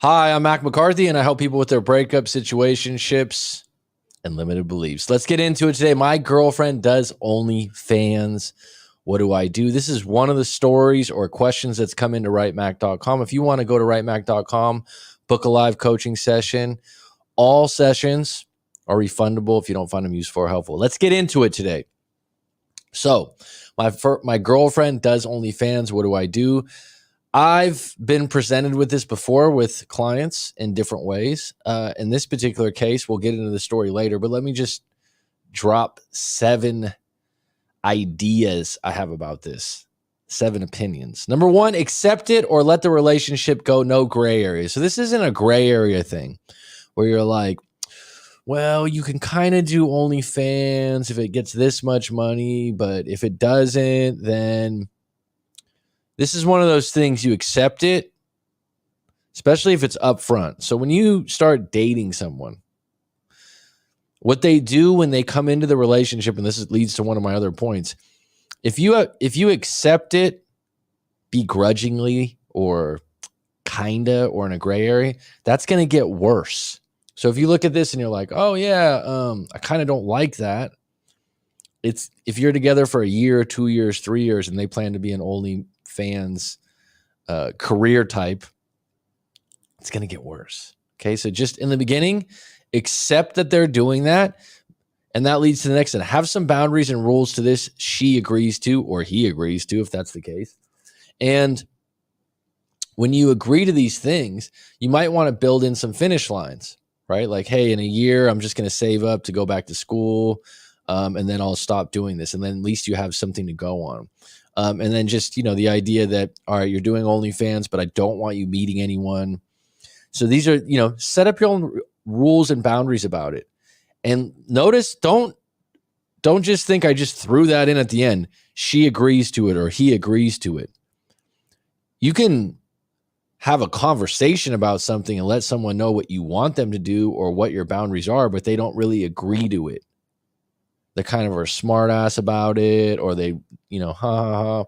Hi, I'm Mac McCarthy, and I help people with their breakup, situationships, and limited beliefs. Let's get into it today. My girlfriend does OnlyFans. What do I do? This is one of the stories or questions that's come into writemac.com. If you want to go to writemac.com, book a live coaching session. All sessions are refundable if you don't find them useful or helpful. Let's get into it today. So, my girlfriend does OnlyFans. What do I do? I've been presented with this before with clients in different ways. In this particular case, we'll get into the story later, but let me just drop 7 ideas I have about this. 7 opinions. Number 1, accept it or let the relationship go. No gray area. So this isn't a gray area thing where you're like, well, you can kind of do OnlyFans if it gets this much money, but if it doesn't, then this is one of those things you accept it, especially if it's upfront. So when you start dating someone, what they do when they come into the relationship, and this leads to one of my other points, if you accept it begrudgingly or kinda or in a gray area, that's going to get worse. So if you look at this and you're like, oh yeah, I kind of don't like that. It's if you're together for a year, 2 years, 3 years, and they plan to be an OnlyFans career type, it's going to get worse. Okay, so just in the beginning, accept that they're doing that, and that leads to the next one. Have some boundaries and rules to this she agrees to or he agrees to, if that's the case. And when you agree to these things, you might want to build in some finish lines, right? Like, hey, in a year, I'm just going to save up to go back to school, and then I'll stop doing this. And then at least you have something to go on. And then just, the idea that, all right, you're doing OnlyFans, but I don't want you meeting anyone. So these are, set up your own rules and boundaries about it. And notice, don't just think I just threw that in at the end. She agrees to it or he agrees to it. You can have a conversation about something and let someone know what you want them to do or what your boundaries are, but they don't really agree to it. They kind of are smart ass about it, or they, ha ha ha.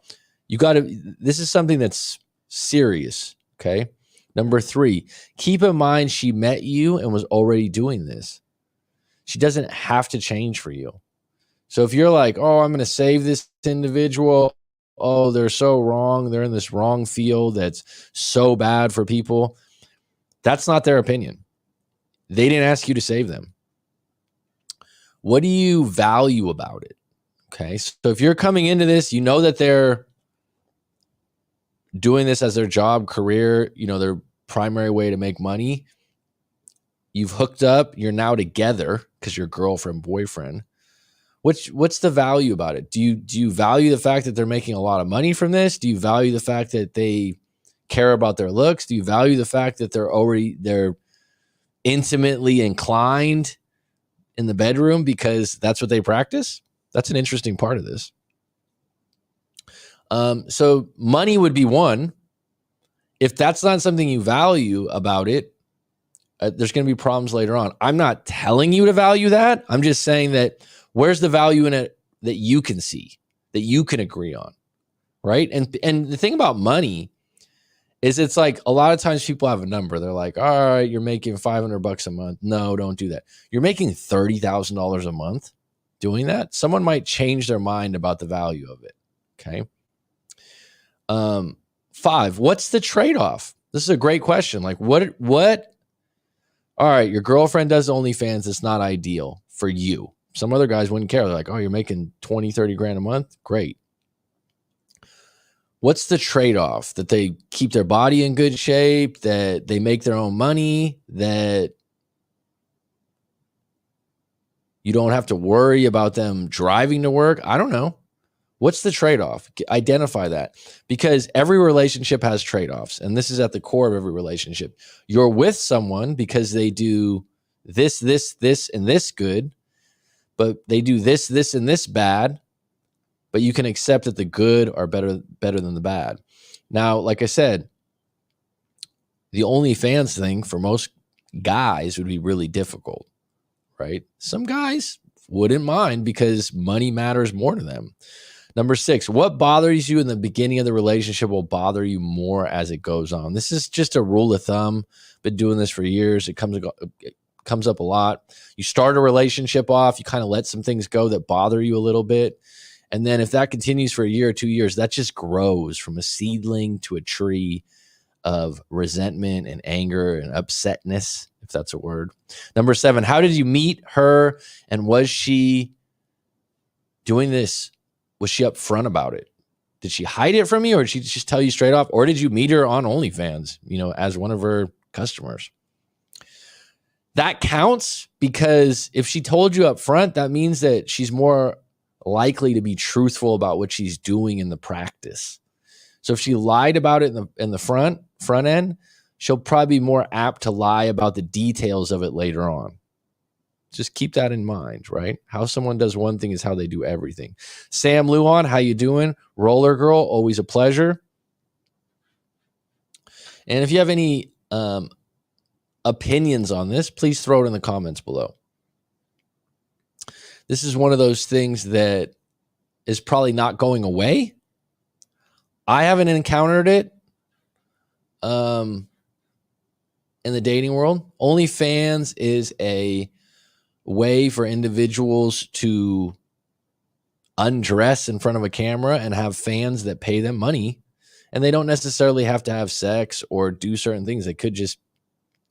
This is something that's serious. Okay. Number 3, keep in mind she met you and was already doing this. She doesn't have to change for you. So if you're like, oh, I'm going to save this individual. Oh, they're so wrong. They're in this wrong field that's so bad for people. That's not their opinion. They didn't ask you to save them. What do you value about it? Okay. So if you're coming into this, you know that they're doing this as their job, career, their primary way to make money. You've hooked up. You're now together because you're girlfriend, boyfriend. What's the value about it? Do you value the fact that they're making a lot of money from this? Do you value the fact that they care about their looks? Do you value the fact that they're intimately inclined in the bedroom because that's what they practice? That's an interesting part of this. So money would be one. If that's not something you value about it, there's going to be problems later on. I'm not telling you to value that. I'm just saying that where's the value in it that you can see, that you can agree on, right? And the thing about money is it's like a lot of times people have a number. They're like, all right, you're making $500 a month. No, don't do that. You're making $30,000 a month doing that. Someone might change their mind about the value of it. Okay. 5, what's the trade-off? This is a great question. Like what, all right, your girlfriend does OnlyFans. It's not ideal for you. Some other guys wouldn't care. They're like, oh, you're making 20, 30 grand a month. Great. What's the trade-off? That they keep their body in good shape, that they make their own money, that you don't have to worry about them driving to work? I don't know. What's the trade-off? Identify that, because every relationship has trade-offs, and this is at the core of every relationship. You're with someone because they do this, and this good, but they do this, and this bad, but you can accept that the good are better than the bad. Now, like I said, the OnlyFans thing for most guys would be really difficult, right? Some guys wouldn't mind because money matters more to them. Number 6, what bothers you in the beginning of the relationship will bother you more as it goes on. This is just a rule of thumb. Been doing this for years. It comes up a lot. You start a relationship off, you kind of let some things go that bother you a little bit. And then if that continues for a year or 2 years, that just grows from a seedling to a tree of resentment and anger and upsetness, if that's a word. Number 7, how did you meet her? And was she doing this? Was she upfront about it? Did she hide it from you, or did she just tell you straight off? Or did you meet her on OnlyFans, as one of her customers? That counts, because if she told you up front, that means that she's more likely to be truthful about what she's doing in the practice. So if she lied about it in the front end, she'll probably be more apt to lie about the details of it later on. Just keep that in mind, right? How someone does one thing is how they do everything. Sam Luan, how you doing? Roller Girl, always a pleasure. And if you have any opinions on this, please throw it in the comments below. This is one of those things that is probably not going away. I haven't encountered it in the dating world. OnlyFans is a way for individuals to undress in front of a camera and have fans that pay them money. And they don't necessarily have to have sex or do certain things. They could just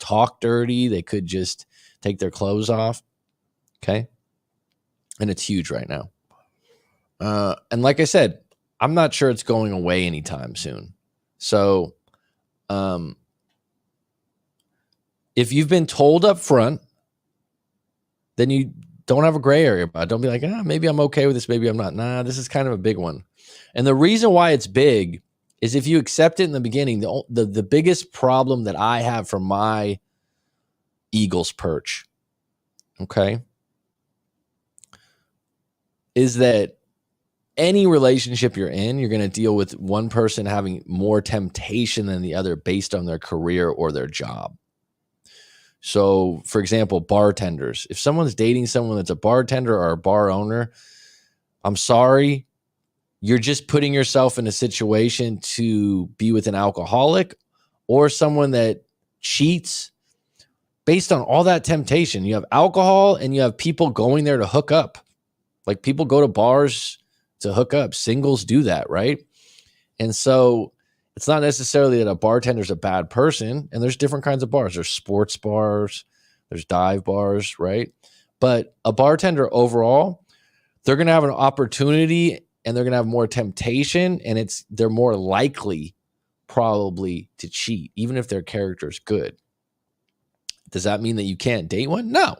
talk dirty. They could just take their clothes off. Okay. And it's huge right now. And like I said, I'm not sure it's going away anytime soon. So if you've been told up front, then you don't have a gray area about it. Don't be like, maybe I'm okay with this, maybe I'm not. Nah, this is kind of a big one. And the reason why it's big is if you accept it in the beginning, the biggest problem that I have from my Eagles perch, okay, is that any relationship you're in, you're going to deal with one person having more temptation than the other based on their career or their job. So, for example, bartenders. If someone's dating someone that's a bartender or a bar owner, I'm sorry, you're just putting yourself in a situation to be with an alcoholic or someone that cheats based on all that temptation. You have alcohol and you have people going there to hook up. Like, people go to bars to hook up. Singles do that, right? And so it's not necessarily that a bartender's a bad person. And there's different kinds of bars. There's sports bars, there's dive bars, right? But a bartender overall, they're going to have an opportunity and they're going to have more temptation, and they're more likely probably to cheat, even if their character's good. Does that mean that you can't date one? No,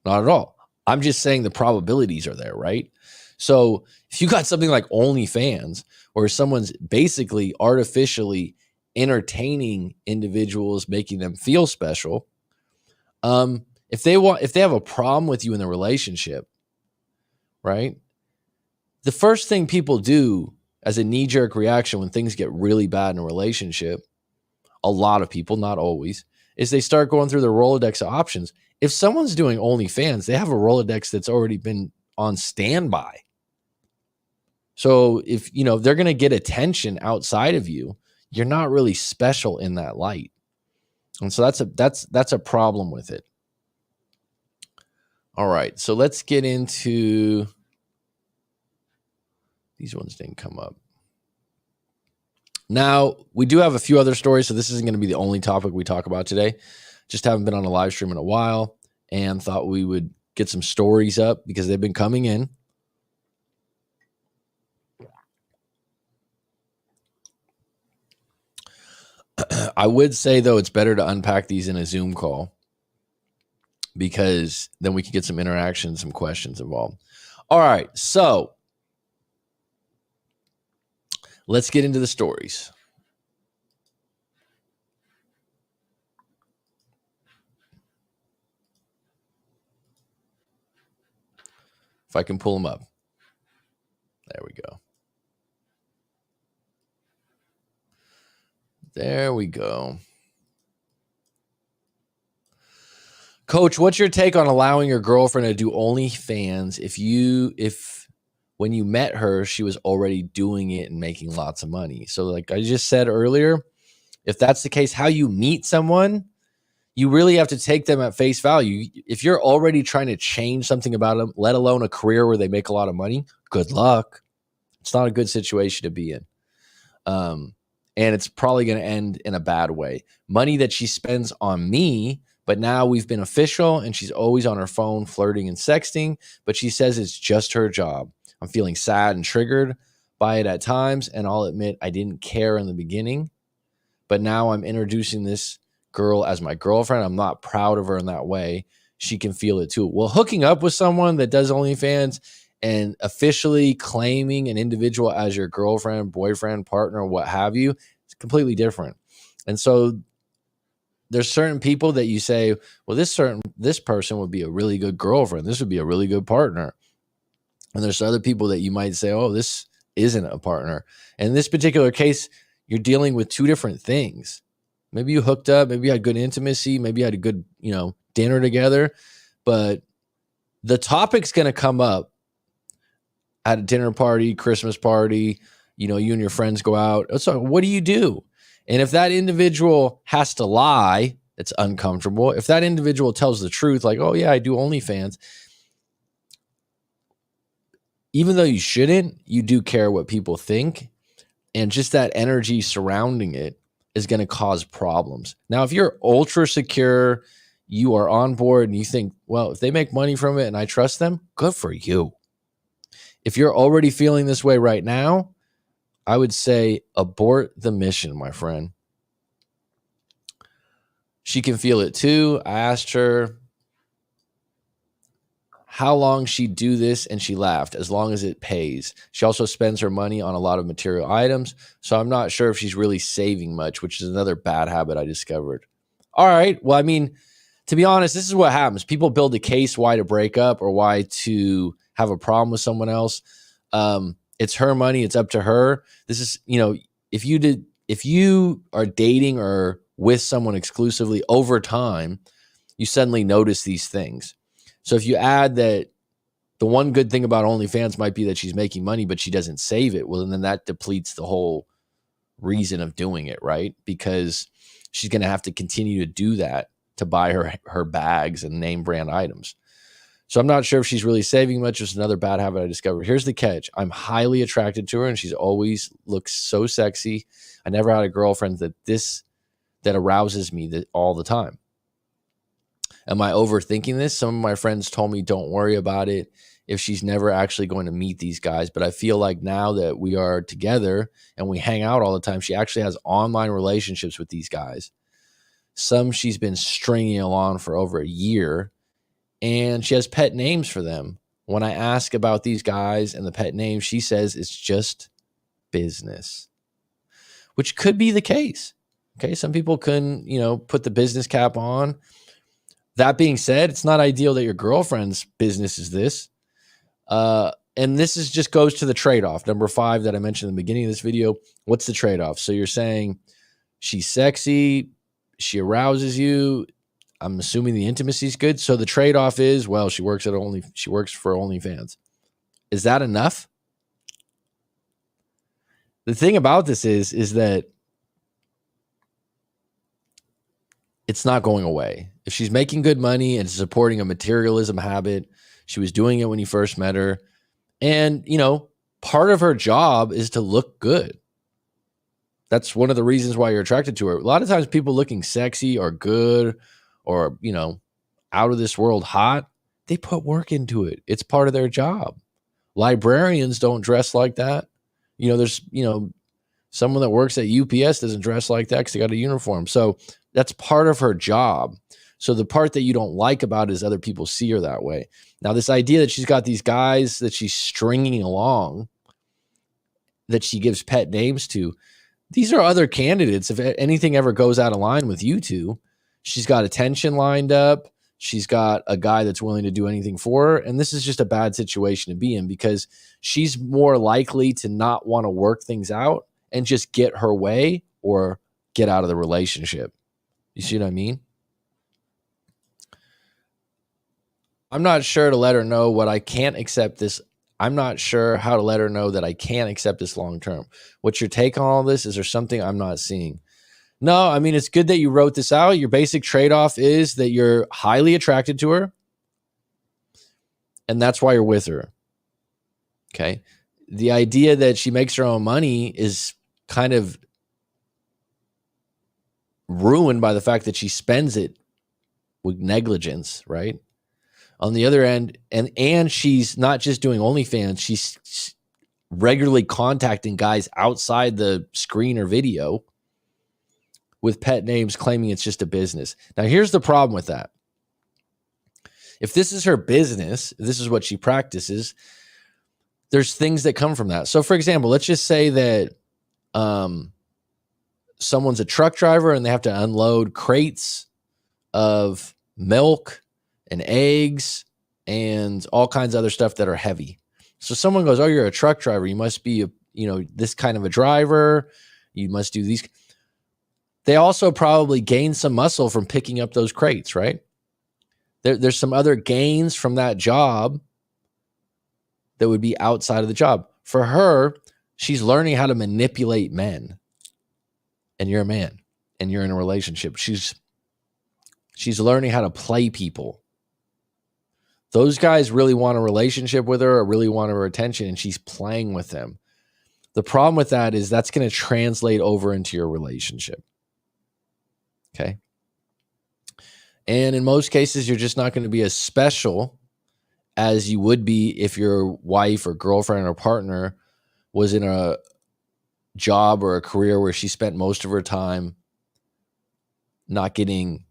not at all. I'm just saying the probabilities are there, right? So if you got something like OnlyFans, or someone's basically artificially entertaining individuals, making them feel special, if they have a problem with you in the relationship, right? The first thing people do as a knee-jerk reaction when things get really bad in a relationship, a lot of people, not always, is they start going through the Rolodex of options. If someone's doing OnlyFans, they have a Rolodex that's already been on standby. So if they're going to get attention outside of you, you're not really special in that light. And so that's a problem with it. All right, so let's get into these ones. Didn't come up. Now, we do have a few other stories, so this isn't going to be the only topic we talk about today. Just haven't been on a live stream in a while and thought we would get some stories up because they've been coming in. I would say, though, it's better to unpack these in a Zoom call because then we can get some interaction, some questions involved. All right, so let's get into the stories. If I can pull them up. There we go. There we go. Coach, what's your take on allowing your girlfriend to do OnlyFans if when you met her, she was already doing it and making lots of money. So like I just said earlier, if that's the case, how you meet someone, you really have to take them at face value. If you're already trying to change something about them, let alone a career where they make a lot of money, good luck. It's not a good situation to be in. And it's probably going to end in a bad way. Money that she spends on me, but now we've been official and she's always on her phone flirting and sexting, but she says it's just her job. I'm feeling sad and triggered by it at times, and I'll admit I didn't care in the beginning, but now I'm introducing this girl as my girlfriend. I'm not proud of her in that way. She can feel it too. Well, hooking up with someone that does OnlyFans and officially claiming an individual as your girlfriend, boyfriend, partner, what have you, it's completely different. And so there's certain people that you say, well, this person would be a really good girlfriend. This would be a really good partner. And there's other people that you might say, oh, this isn't a partner. And in this particular case, you're dealing with two different things. Maybe you hooked up, maybe you had good intimacy, maybe you had a good, dinner together, but the topic's going to come up at a dinner party, Christmas party, you and your friends go out. So what do you do? And if that individual has to lie, it's uncomfortable. If that individual tells the truth, like, oh yeah, I do OnlyFans, even though you shouldn't, you do care what people think. And just that energy surrounding it is going to cause problems. Now, if you're ultra secure, you are on board and you think, well, if they make money from it and I trust them, good for you. If you're already feeling this way right now, I would say abort the mission, my friend. She can feel it too. I asked her how long she'd do this, and she laughed, as long as it pays. She also spends her money on a lot of material items, so I'm not sure if she's really saving much, which is another bad habit I discovered. All right, well, I mean, to be honest, this is what happens. People build a case why to break up or why to have a problem with someone else. It's her money. It's up to her. This is, if you are dating or with someone exclusively over time, you suddenly notice these things. So if you add that the one good thing about OnlyFans might be that she's making money, but she doesn't save it, well, then that depletes the whole reason of doing it, right? Because she's going to have to continue to do that to buy her bags and name brand items. So I'm not sure if she's really saving much. It's another bad habit I discovered. Here's the catch. I'm highly attracted to her, and she's always looks so sexy. I never had a girlfriend that arouses me all the time. Am I overthinking this? Some of my friends told me don't worry about it if she's never actually going to meet these guys. But I feel like now that we are together and we hang out all the time, she actually has online relationships with these guys. Some she's been stringing along for over a year, and she has pet names for them. When I ask about these guys and the pet names, she says it's just business, which could be the case. Okay, some people can, put the business cap on. That being said, it's not ideal that your girlfriend's business is this. And this just goes to the trade-off. Number 5 that I mentioned in the beginning of this video. What's the trade-off? So you're saying she's sexy, she arouses you. I'm assuming the intimacy is good. So the trade-off is, well, she works for OnlyFans. Is that enough? The thing about this is that it's not going away. If she's making good money and supporting a materialism habit, she was doing it when you first met her. And, part of her job is to look good. That's one of the reasons why you're attracted to her. A lot of times people looking sexy or good or, out of this world hot, they put work into it. It's part of their job. Librarians don't dress like that. There's, someone that works at UPS doesn't dress like that because they got a uniform. So that's part of her job. So the part that you don't like about it is other people see her that way. Now, this idea that she's got these guys that she's stringing along, that she gives pet names to, these are other candidates. If anything ever goes out of line with you two, she's got attention lined up. She's got a guy that's willing to do anything for her. And this is just a bad situation to be in because she's more likely to not want to work things out and just get her way or get out of the relationship. You see what I mean? I'm not sure to let her know what I can't accept this I'm not sure how to let her know that I can't accept this long term. What's your take on all this? Is there something I'm not seeing? No, I mean, it's good that you wrote this out. Your basic trade-off is that you're highly attracted to her, and that's why you're with her. Okay. The idea that she makes her own money is kind of ruined by the fact that she spends it with negligence, right? On the other end, and she's not just doing OnlyFans, she's regularly contacting guys outside the screen or video with pet names, claiming it's just a business. Now, here's the problem with that. If this is her business, this is what she practices, there's things that come from that. So, for example, let's just say that someone's a truck driver and they have to unload crates of milk and eggs and all kinds of other stuff that are heavy. So someone goes, oh, you're a truck driver. You must be this kind of a driver. You must do these. They also probably gain some muscle from picking up those crates, right? There's some other gains from that job that would be outside of the job. For her, she's learning how to manipulate men. And you're a man and you're in a relationship. She's learning how to play people. Those guys really want a relationship with her or really want her attention, and she's playing with them. The problem with that is that's going to translate over into your relationship. Okay. And in most cases, you're just not going to be as special as you would be if your wife or girlfriend or partner was in a job or a career where she spent most of her time not getting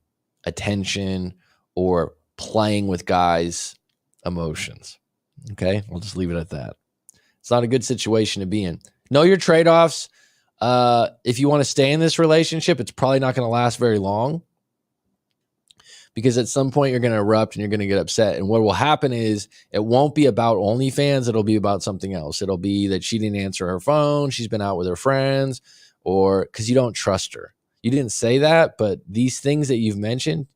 attention or playing with guys' emotions. Okay, we'll just leave it at that. It's not a good situation to be in. Know your trade-offs. If you want to stay in this relationship, it's probably not going to last very long, because at some point you're going to erupt and you're going to get upset. And what will happen is it won't be about OnlyFans. It'll be about something else. It'll be that she didn't answer her phone. She's been out with her friends, or because you don't trust her. You didn't say that, but these things that you've mentioned,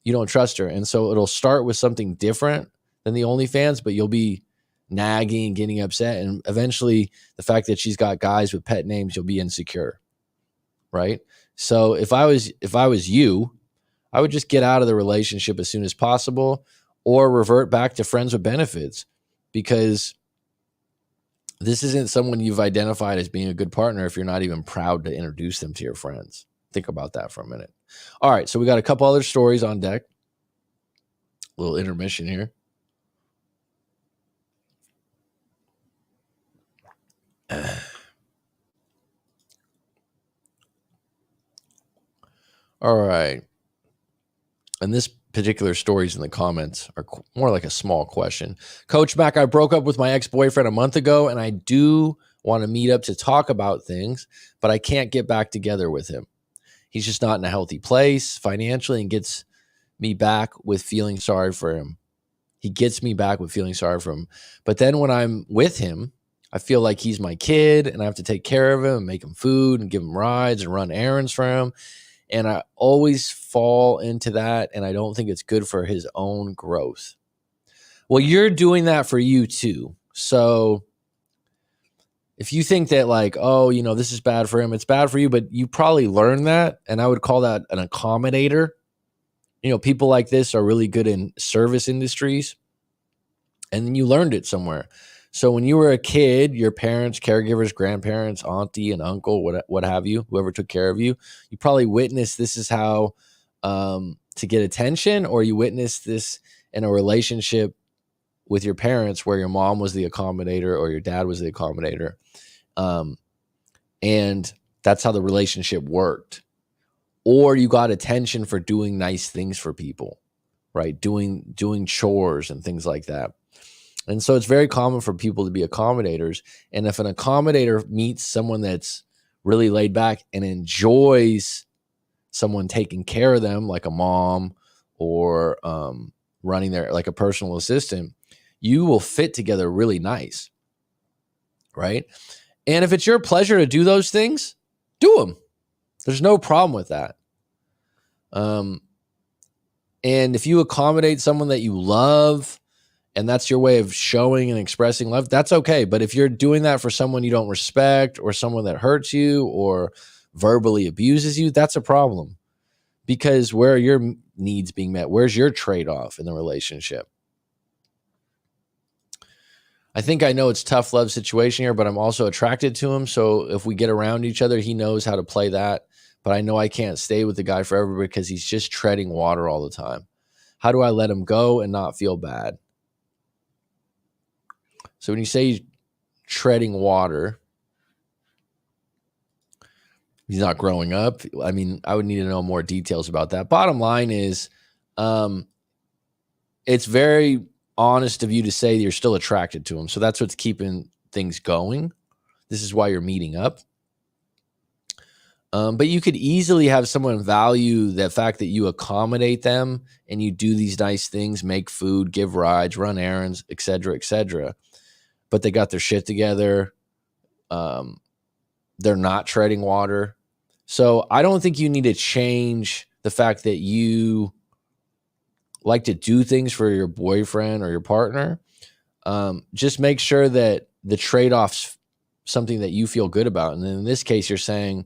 you don't trust her. And so it'll start with something different than the OnlyFans, but you'll be nagging and getting upset. And eventually the fact that she's got guys with pet names, you'll be insecure. Right? So if I was you, I would just get out of the relationship as soon as possible, or revert back to friends with benefits, because this isn't someone you've identified as being a good partner if you're not even proud to introduce them to your friends. Think about that for a minute. All right, so we got a couple other stories on deck. A little intermission here. All right. And this particular stories in the comments are more like a small question. Coach Mac, I broke up with my ex-boyfriend a month ago, and I do want to meet up to talk about things, but I can't get back together with him. He's just not in a healthy place financially and gets me back with feeling sorry for him. But then when I'm with him, I feel like he's my kid and I have to take care of him and make him food and give him rides and run errands for him. And I always fall into that, and I don't think it's good for his own growth. Well, you're doing that for you too. So if you think that like, oh, this is bad for him, it's bad for you, but you probably learned that. And I would call that an accommodator. People like this are really good in service industries, and then you learned it somewhere. So when you were a kid, your parents, caregivers, grandparents, auntie and uncle, what have you, whoever took care of you, you probably witnessed this is how to get attention, or you witnessed this in a relationship with your parents where your mom was the accommodator or your dad was the accommodator. And that's how the relationship worked. Or you got attention for doing nice things for people, right? Doing chores and things like that. And so it's very common for people to be accommodators. And if an accommodator meets someone that's really laid back and enjoys someone taking care of them, like a mom or running their, like a personal assistant, you will fit together really nice, right? And if it's your pleasure to do those things, do them. There's no problem with that. And if you accommodate someone that you love and that's your way of showing and expressing love, that's okay. But if you're doing that for someone you don't respect or someone that hurts you or verbally abuses you, that's a problem. Because where are your needs being met? Where's your trade-off in the relationship? I think I know it's tough love situation here, but I'm also attracted to him. So if we get around each other, he knows how to play that. But I know I can't stay with the guy forever because he's just treading water all the time. How do I let him go and not feel bad? So when you say treading water, he's not growing up. I mean, I would need to know more details about that. Bottom line is, it's very honest of you to say you're still attracted to him. So that's what's keeping things going. This is why you're meeting up. But you could easily have someone value the fact that you accommodate them and you do these nice things, make food, give rides, run errands, et cetera, but they got their shit together. They're not treading water. So I don't think you need to change the fact that you like to do things for your boyfriend or your partner. Just make sure that the trade-off's something that you feel good about. And then in this case, you're saying,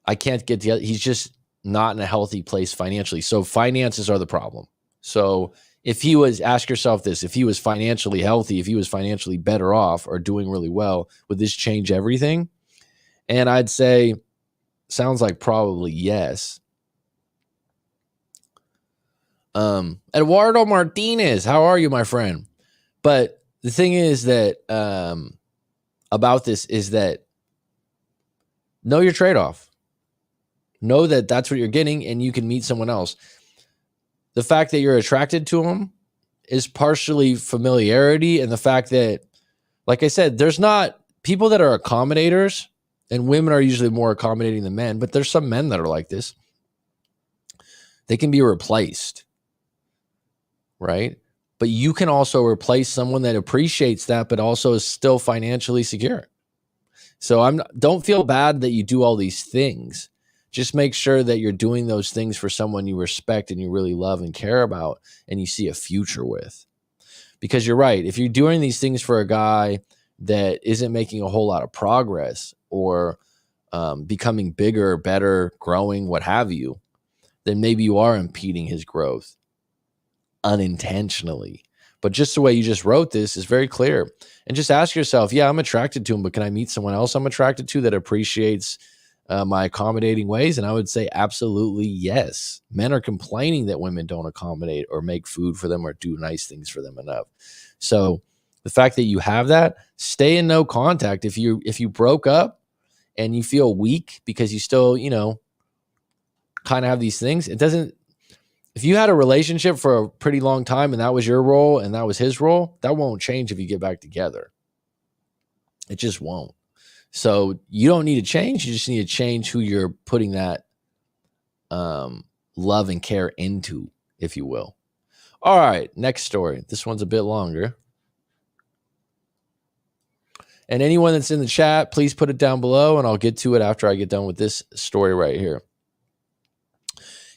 I can't get together. He's just not in a healthy place financially. So finances are the problem. So if he was, ask yourself this, if he was financially healthy, if he was financially better off or doing really well, would this change everything? And I'd say, sounds like probably yes. Eduardo Martinez, how are you, my friend? But the thing is that about this is that know your trade-off. Know that that's what you're getting and you can meet someone else. The fact that you're attracted to him is partially familiarity, and the fact that, like I said, there's not people that are accommodators, and women are usually more accommodating than men, but there's some men that are like this. They can be replaced, right? But you can also replace someone that appreciates that, but also is still financially secure. So don't feel bad that you do all these things. Just make sure that you're doing those things for someone you respect and you really love and care about and you see a future with. Because you're right. If you're doing these things for a guy that isn't making a whole lot of progress or becoming bigger, better, growing, what have you, then maybe you are impeding his growth unintentionally. But just the way you just wrote this is very clear. And just ask yourself, yeah, I'm attracted to him, but can I meet someone else I'm attracted to that appreciates my accommodating ways? And I would say absolutely yes. Men are complaining that women don't accommodate or make food for them or do nice things for them enough. So the fact that you have that, stay in no contact. If you broke up and you feel weak because you still, kind of have these things, it doesn't. If you had a relationship for a pretty long time and that was your role and that was his role, that won't change if you get back together. It just won't. So you don't need to change. You just need to change who you're putting that love and care into, if you will. All right, next story. This one's a bit longer. And anyone that's in the chat, please put it down below and I'll get to it after I get done with this story right here.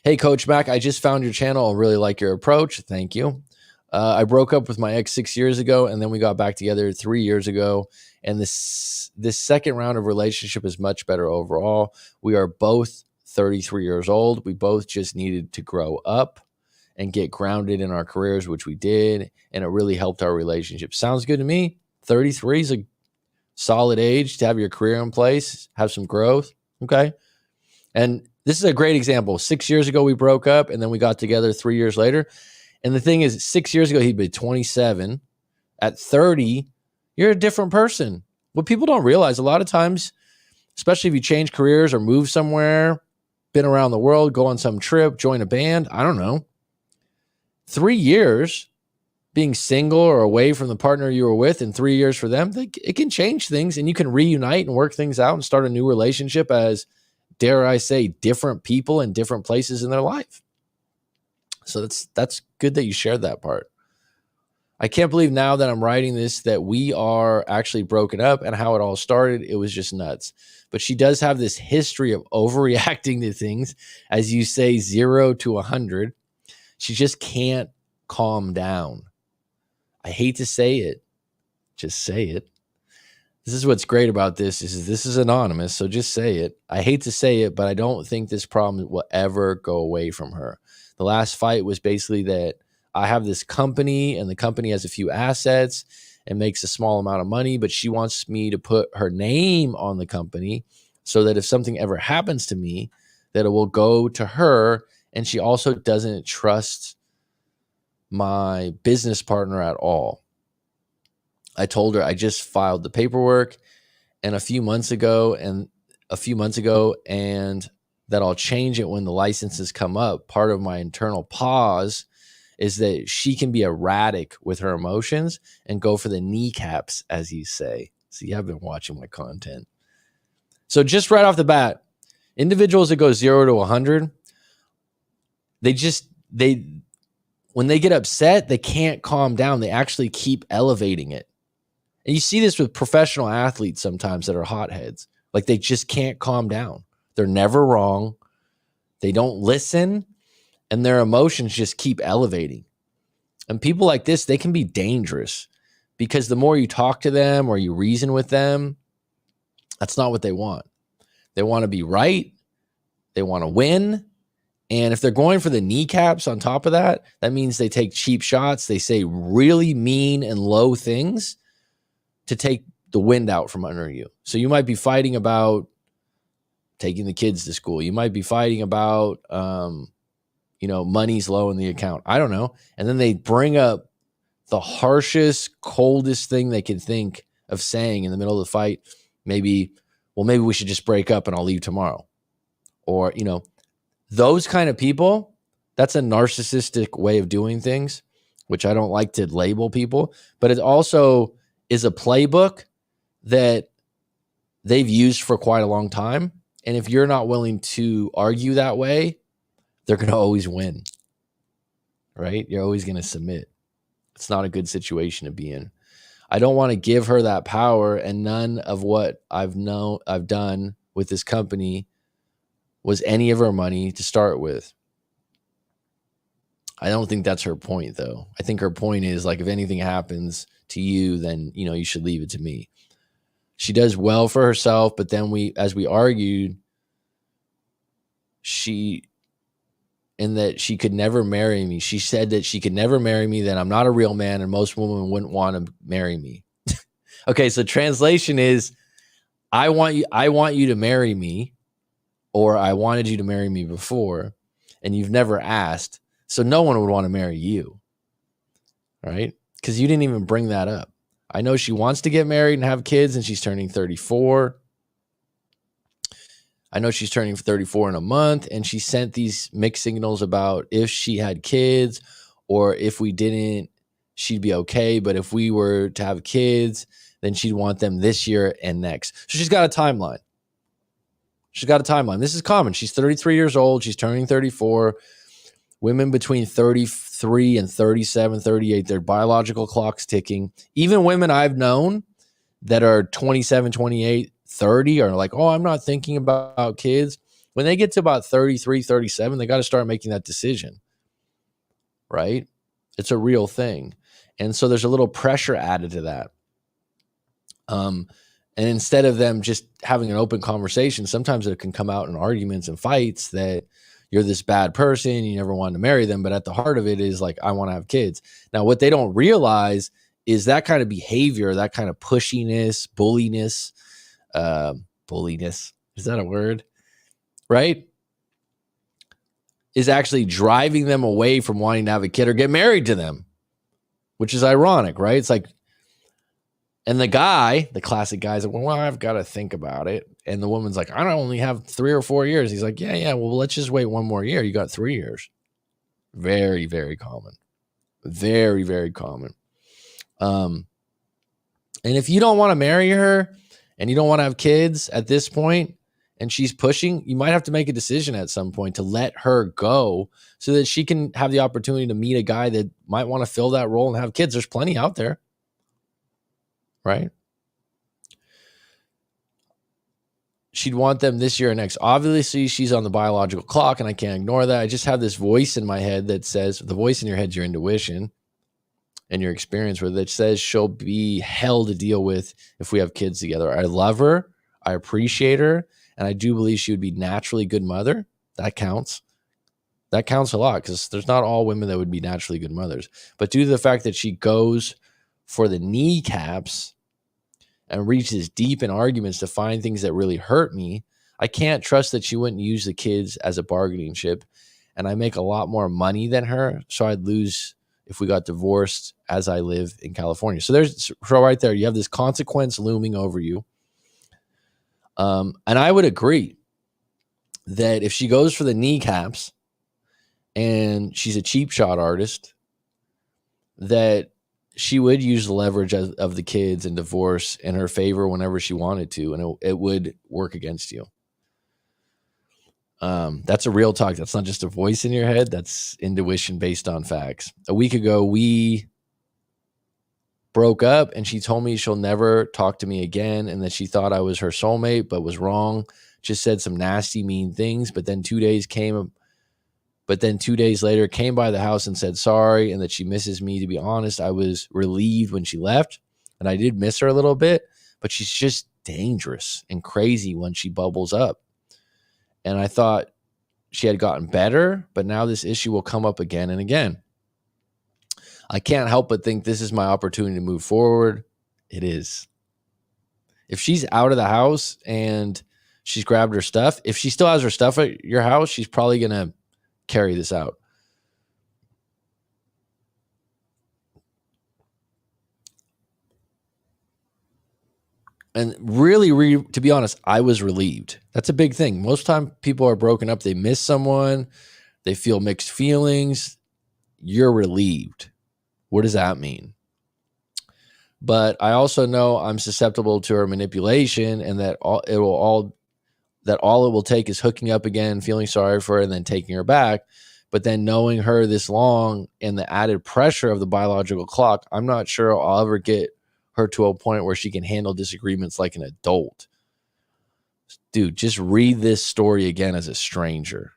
Hey, Coach Mac, I just found your channel. I really like your approach. Thank you. I broke up with my ex 6 years ago, and then we got back together 3 years ago. And this second round of relationship is much better overall. We are both 33 years old. We both just needed to grow up and get grounded in our careers, which we did, and it really helped our relationship. Sounds good to me. 33 is a solid age to have your career in place, have some growth. Okay. And this is a great example. 6 years ago, we broke up, and then we got together 3 years later. And the thing is, 6 years ago, he'd be 27. At 30, you're a different person. What people don't realize, a lot of times, especially if you change careers or move somewhere, been around the world, go on some trip, join a band, I don't know. 3 years being single or away from the partner you were with, and 3 years for them, it can change things, and you can reunite and work things out and start a new relationship as, dare I say, different people in different places in their life. So that's good that you shared that part. I can't believe now that I'm writing this that we are actually broken up, and how it all started. It was just nuts. But she does have this history of overreacting to things, as you say, 0 to 100. She just can't calm down. I hate to say it. Just say it. This is what's great about this is this is anonymous, so just say it. I hate to say it, but I don't think this problem will ever go away from her. The last fight was basically that I have this company and the company has a few assets and makes a small amount of money, but she wants me to put her name on the company so that if something ever happens to me, that it will go to her. And she also doesn't trust my business partner at all. I told her I just filed the paperwork and a few months ago and that I'll change it when the licenses come up. Part of my internal pause is that she can be erratic with her emotions and go for the kneecaps, as you say. See, I've been watching my content. So just right off the bat, individuals that go 0 to 100, when they get upset, they can't calm down. They actually keep elevating it. And you see this with professional athletes sometimes that are hotheads. Like they just can't calm down. They're never wrong. They don't listen, and their emotions just keep elevating. And people like this, they can be dangerous because the more you talk to them or you reason with them, that's not what they want. They want to be right. They want to win. And if they're going for the kneecaps on top of that, that means they take cheap shots. They say really mean and low things to take the wind out from under you. So you might be fighting about taking the kids to school. You might be fighting about, money's low in the account. I don't know. And then they bring up the harshest, coldest thing they can think of saying in the middle of the fight. Maybe we should just break up and I'll leave tomorrow. Or, those kind of people, that's a narcissistic way of doing things, which I don't like to label people, but it also is a playbook that they've used for quite a long time. And if you're not willing to argue that way, they're going to always win, right? You're always going to submit. It's not a good situation to be in. I don't want to give her that power, and none of what I've done with this company was any of her money to start with. I don't think that's her point, though. I think her point is, like, if anything happens to you, then, you should leave it to me. She does well for herself, but then as we argued, she could never marry me. She said that she could never marry me, that I'm not a real man, and most women wouldn't want to marry me. Okay, so translation is, I want you to marry me, or I wanted you to marry me before, and you've never asked, so no one would want to marry you, right? Because you didn't even bring that up. I know she wants to get married and have kids, and she's turning 34. I know she's turning 34 in a month, and she sent these mixed signals about if she had kids or if we didn't, she'd be okay. But if we were to have kids, then she'd want them this year and next. So she's got a timeline. This is common. She's 33 years old. She's turning 34. Women between 33 and 37, 38, their biological clock's ticking. Even women I've known that are 27, 28, 30 are like, oh, I'm not thinking about kids. When they get to about 33, 37, they got to start making that decision, right? It's a real thing. And so there's a little pressure added to that. And instead of them just having an open conversation, sometimes it can come out in arguments and fights that you're this bad person, you never wanted to marry them. But at the heart of it is like, I want to have kids. Now, what they don't realize is that kind of behavior, that kind of pushiness, bulliness, is that a word? Right? Is actually driving them away from wanting to have a kid or get married to them, which is ironic, right? It's like, and the classic guy's like, well, I've got to think about it. And the woman's like, I don't only have 3 or 4 years. He's like, yeah, well, let's just wait 1 more year. You got 3 years. Very, very common. Very, very common. And if you don't want to marry her and you don't want to have kids at this point, and she's pushing, you might have to make a decision at some point to let her go so that she can have the opportunity to meet a guy that might want to fill that role and have kids. There's plenty out there. Right? she'd want them this year or next. Obviously, she's on the biological clock, and I can't ignore that. I just have this voice in my head that says, the voice in your head is your intuition and your experience with it, that says she'll be hell to deal with if we have kids together. I love her. I appreciate her. And I do believe she would be naturally good mother. That counts. That counts a lot, because there's not all women that would be naturally good mothers. But due to the fact that she goes for the kneecaps and reaches deep in arguments to find things that really hurt me, I can't trust that she wouldn't use the kids as a bargaining chip. And I make a lot more money than her, so I'd lose if we got divorced, as I live in California. So right there, you have this consequence looming over you. And I would agree that if she goes for the kneecaps and she's a cheap shot artist, that she would use the leverage of the kids and divorce in her favor whenever she wanted to, and it would work against you. That's a real talk. That's not just a voice in your head. That's intuition based on facts. A week ago, we broke up, and she told me she'll never talk to me again, and that she thought I was her soulmate, but was wrong. Just said some nasty, mean things. But then 2 days later came by the house and said sorry, and that she misses me. To be honest, I was relieved when she left, and I did miss her a little bit, but she's just dangerous and crazy when she bubbles up. And I thought she had gotten better, but now this issue will come up again and again. I can't help but think this is my opportunity to move forward. It is. If she's out of the house and she's grabbed her stuff, if she still has her stuff at your house, she's probably going to carry this out. And really, to be honest, I was relieved. That's a big thing. Most time people are broken up. They miss someone. They feel mixed feelings. You're relieved. What does that mean? But I also know I'm susceptible to her manipulation, and that all it will take is hooking up again, feeling sorry for her, and then taking her back. But then knowing her this long and the added pressure of the biological clock, I'm not sure I'll ever get her to a point where she can handle disagreements like an adult. Dude, just read this story again as a stranger,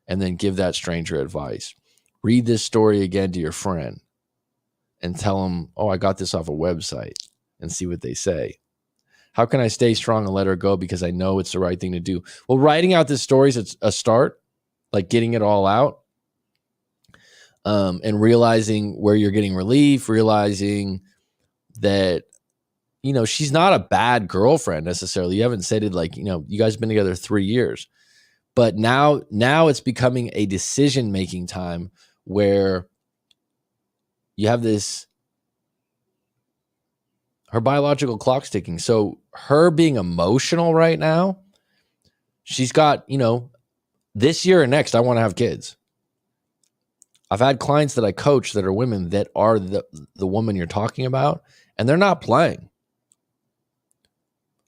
and then give that stranger advice. Read this story again to your friend and tell them, oh, I got this off a website, and see what they say. How can I stay strong and let her go? Because I know it's the right thing to do. Well, writing out this story is a start, like getting it all out, and realizing where you're getting relief, realizing that, she's not a bad girlfriend necessarily. You haven't said it like, you guys have been together 3 years. But now it's becoming a decision-making time where you have her biological clock's ticking. So her being emotional right now, she's got, this year or next, I want to have kids. I've had clients that I coach that are women that are the woman you're talking about, and they're not playing.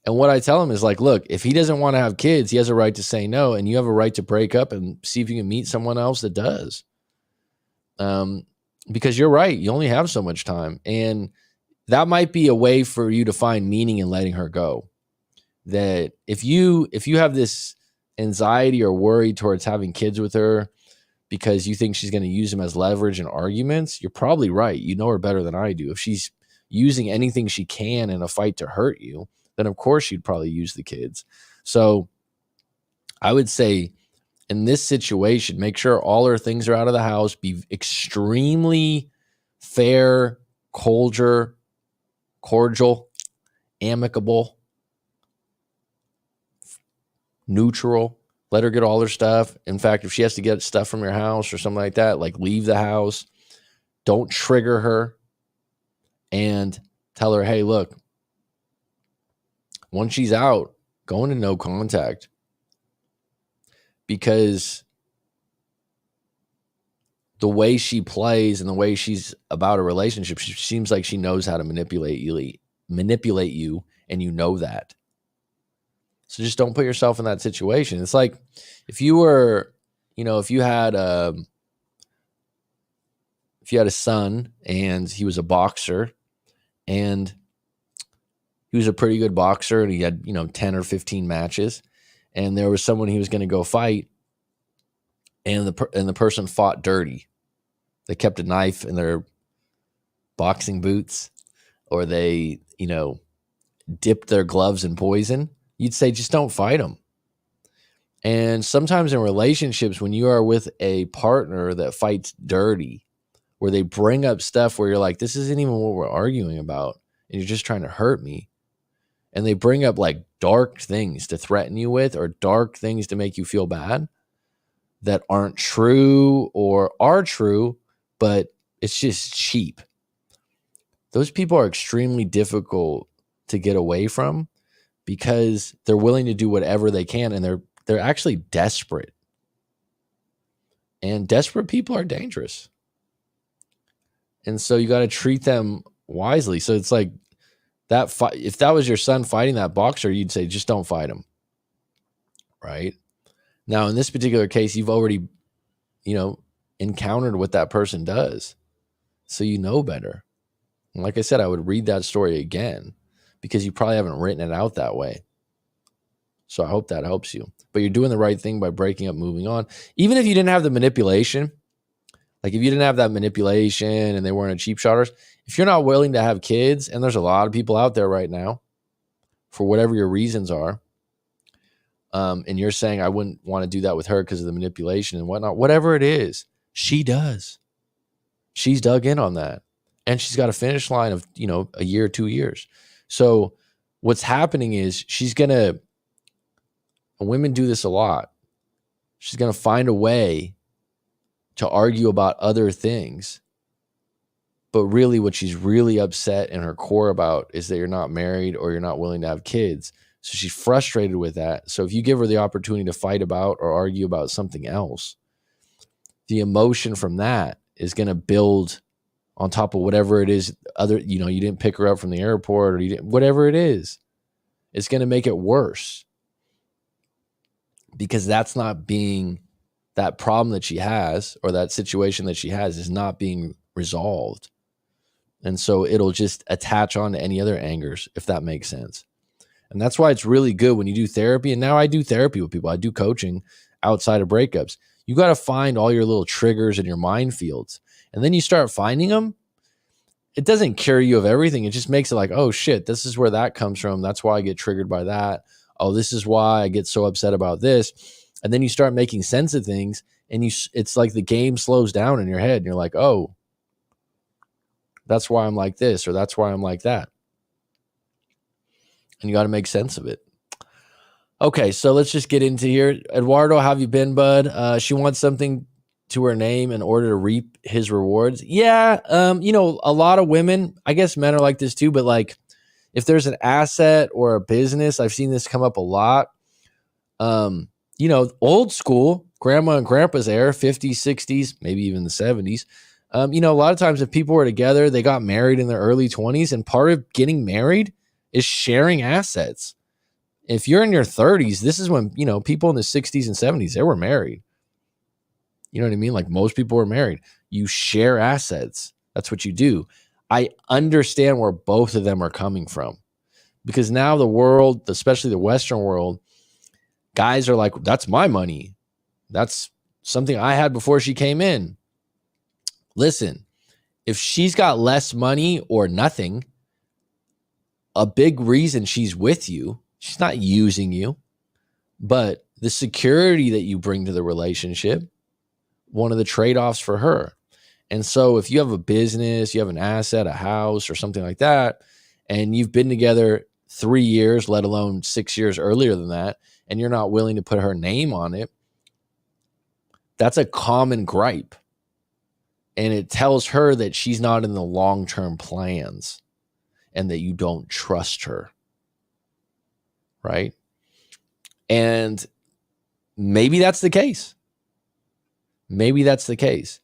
And what I tell them is like, look, if he doesn't want to have kids, he has a right to say no, and you have a right to break up and see if you can meet someone else that does. Because you're right, you only have so much time, and that might be a way for you to find meaning in letting her go. That if you have this anxiety or worry towards having kids with her because you think she's going to use them as leverage in arguments, you're probably right. You know her better than I do. If she's using anything she can in a fight to hurt you, then of course she'd probably use the kids. So I would say in this situation, make sure all her things are out of the house, be extremely fair, cordial, amicable, neutral. Let her get all her stuff. In fact, if she has to get stuff from your house or something like that, like leave the house. Don't trigger her, and tell her, hey, look, once she's out, go into no contact, because the way she plays and the way she's about a relationship, she seems like she knows how to manipulate you, and you know that. So just don't put yourself in that situation. It's like if you were, if you had a son and he was a boxer, and he was a pretty good boxer and he had, 10 or 15 matches. And there was someone he was going to go fight, and the person fought dirty. They kept a knife in their boxing boots, or they, dipped their gloves in poison. You'd say, just don't fight them. And sometimes in relationships, when you are with a partner that fights dirty, where they bring up stuff where you're like, this isn't even what we're arguing about, and you're just trying to hurt me. And they bring up like dark things to threaten you with, or dark things to make you feel bad that aren't true or are true, but it's just cheap. Those people are extremely difficult to get away from because they're willing to do whatever they can, and they're actually desperate. And desperate people are dangerous. And so you got to treat them wisely. So it's like that fight, if that was your son fighting that boxer, you'd say, just don't fight him. Right? Now, in this particular case, you've already, encountered what that person does. So you know better. And like I said, I would read that story again because you probably haven't written it out that way. So I hope that helps you. But you're doing the right thing by breaking up, moving on. Even if you didn't have the manipulation, like if you didn't have that manipulation and they weren't a cheap shotters, if you're not willing to have kids, and there's a lot of people out there right now, for whatever your reasons are, and you're saying, I wouldn't want to do that with her because of the manipulation and whatnot, whatever it is, she does. She's dug in on that. And she's got a finish line of, a year, 2 years. So what's happening is and women do this a lot, she's going to find a way to argue about other things. But really what she's really upset in her core about is that you're not married or you're not willing to have kids. So she's frustrated with that. So if you give her the opportunity to fight about or argue about something else, the emotion from that is going to build on top of whatever it is, you didn't pick her up from the airport, or whatever it is. It's going to make it worse because that problem that she has, or that situation that she has, is not being resolved. And so it'll just attach on to any other angers, if that makes sense. And that's why it's really good when you do therapy. And now I do therapy with people. I do coaching outside of breakups. You got to find all your little triggers and your minefields. And then you start finding them. It doesn't cure you of everything. It just makes it like, oh shit, this is where that comes from. That's why I get triggered by that. Oh, this is why I get so upset about this. And then you start making sense of things, and it's like the game slows down in your head, and you're like, oh, that's why I'm like this, or that's why I'm like that. And you got to make sense of it. Okay, so let's just get into here. Eduardo, how have you been, bud? She wants something to her name in order to reap his rewards. Yeah, a lot of women, I guess men are like this too, but like if there's an asset or a business, I've seen this come up a lot. Old school, grandma and grandpa's era, 50s, 60s, maybe even the 70s. A lot of times if people were together, they got married in their early 20s, and part of getting married is sharing assets. If you're in your 30s, this is when, people in the 60s and 70s, they were married. You know what I mean? Like most people were married. You share assets. That's what you do. I understand where both of them are coming from, because now the world, especially the Western world, guys are like, that's my money. That's something I had before she came in. Listen, if she's got less money or nothing, a big reason she's with you, she's not using you, but the security that you bring to the relationship, one of the trade-offs for her. And so if you have a business, you have an asset, a house or something like that, and you've been together 3 years, let alone 6 years earlier than that, and you're not willing to put her name on it, that's a common gripe. And it tells her that she's not in the long-term plans and that you don't trust her. Right? And maybe that's the case. Maybe that's the case.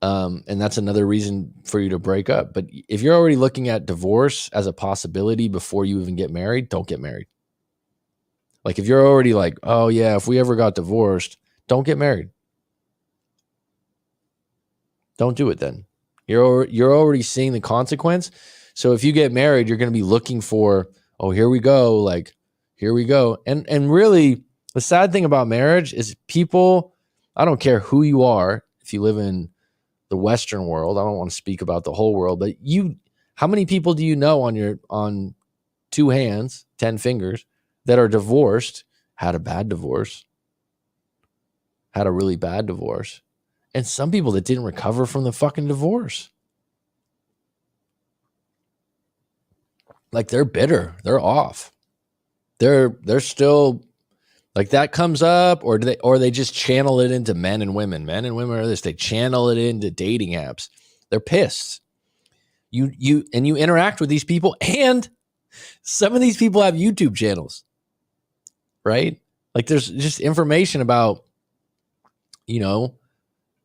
And that's another reason for you to break up. But if you're already looking at divorce as a possibility before you even get married, don't get married. Like if you're already like, oh yeah, if we ever got divorced, don't get married. Don't do it then. You're already seeing the consequence. So if you get married, you're going to be looking for, oh, here we go. Like, here we go. And really, the sad thing about marriage is people, I don't care who you are, if you live in the Western world, I don't want to speak about the whole world, but how many people do you know on two hands, 10 fingers, that are divorced, had a bad divorce, had a really bad divorce, and some people that didn't recover from the fucking divorce? Like, they're bitter, they're off, they're still like, that comes up, or they just channel it into men and women. Men and women are this, they channel it into dating apps. They're pissed. You interact with these people, and some of these people have YouTube channels, right? Like, there's just information about,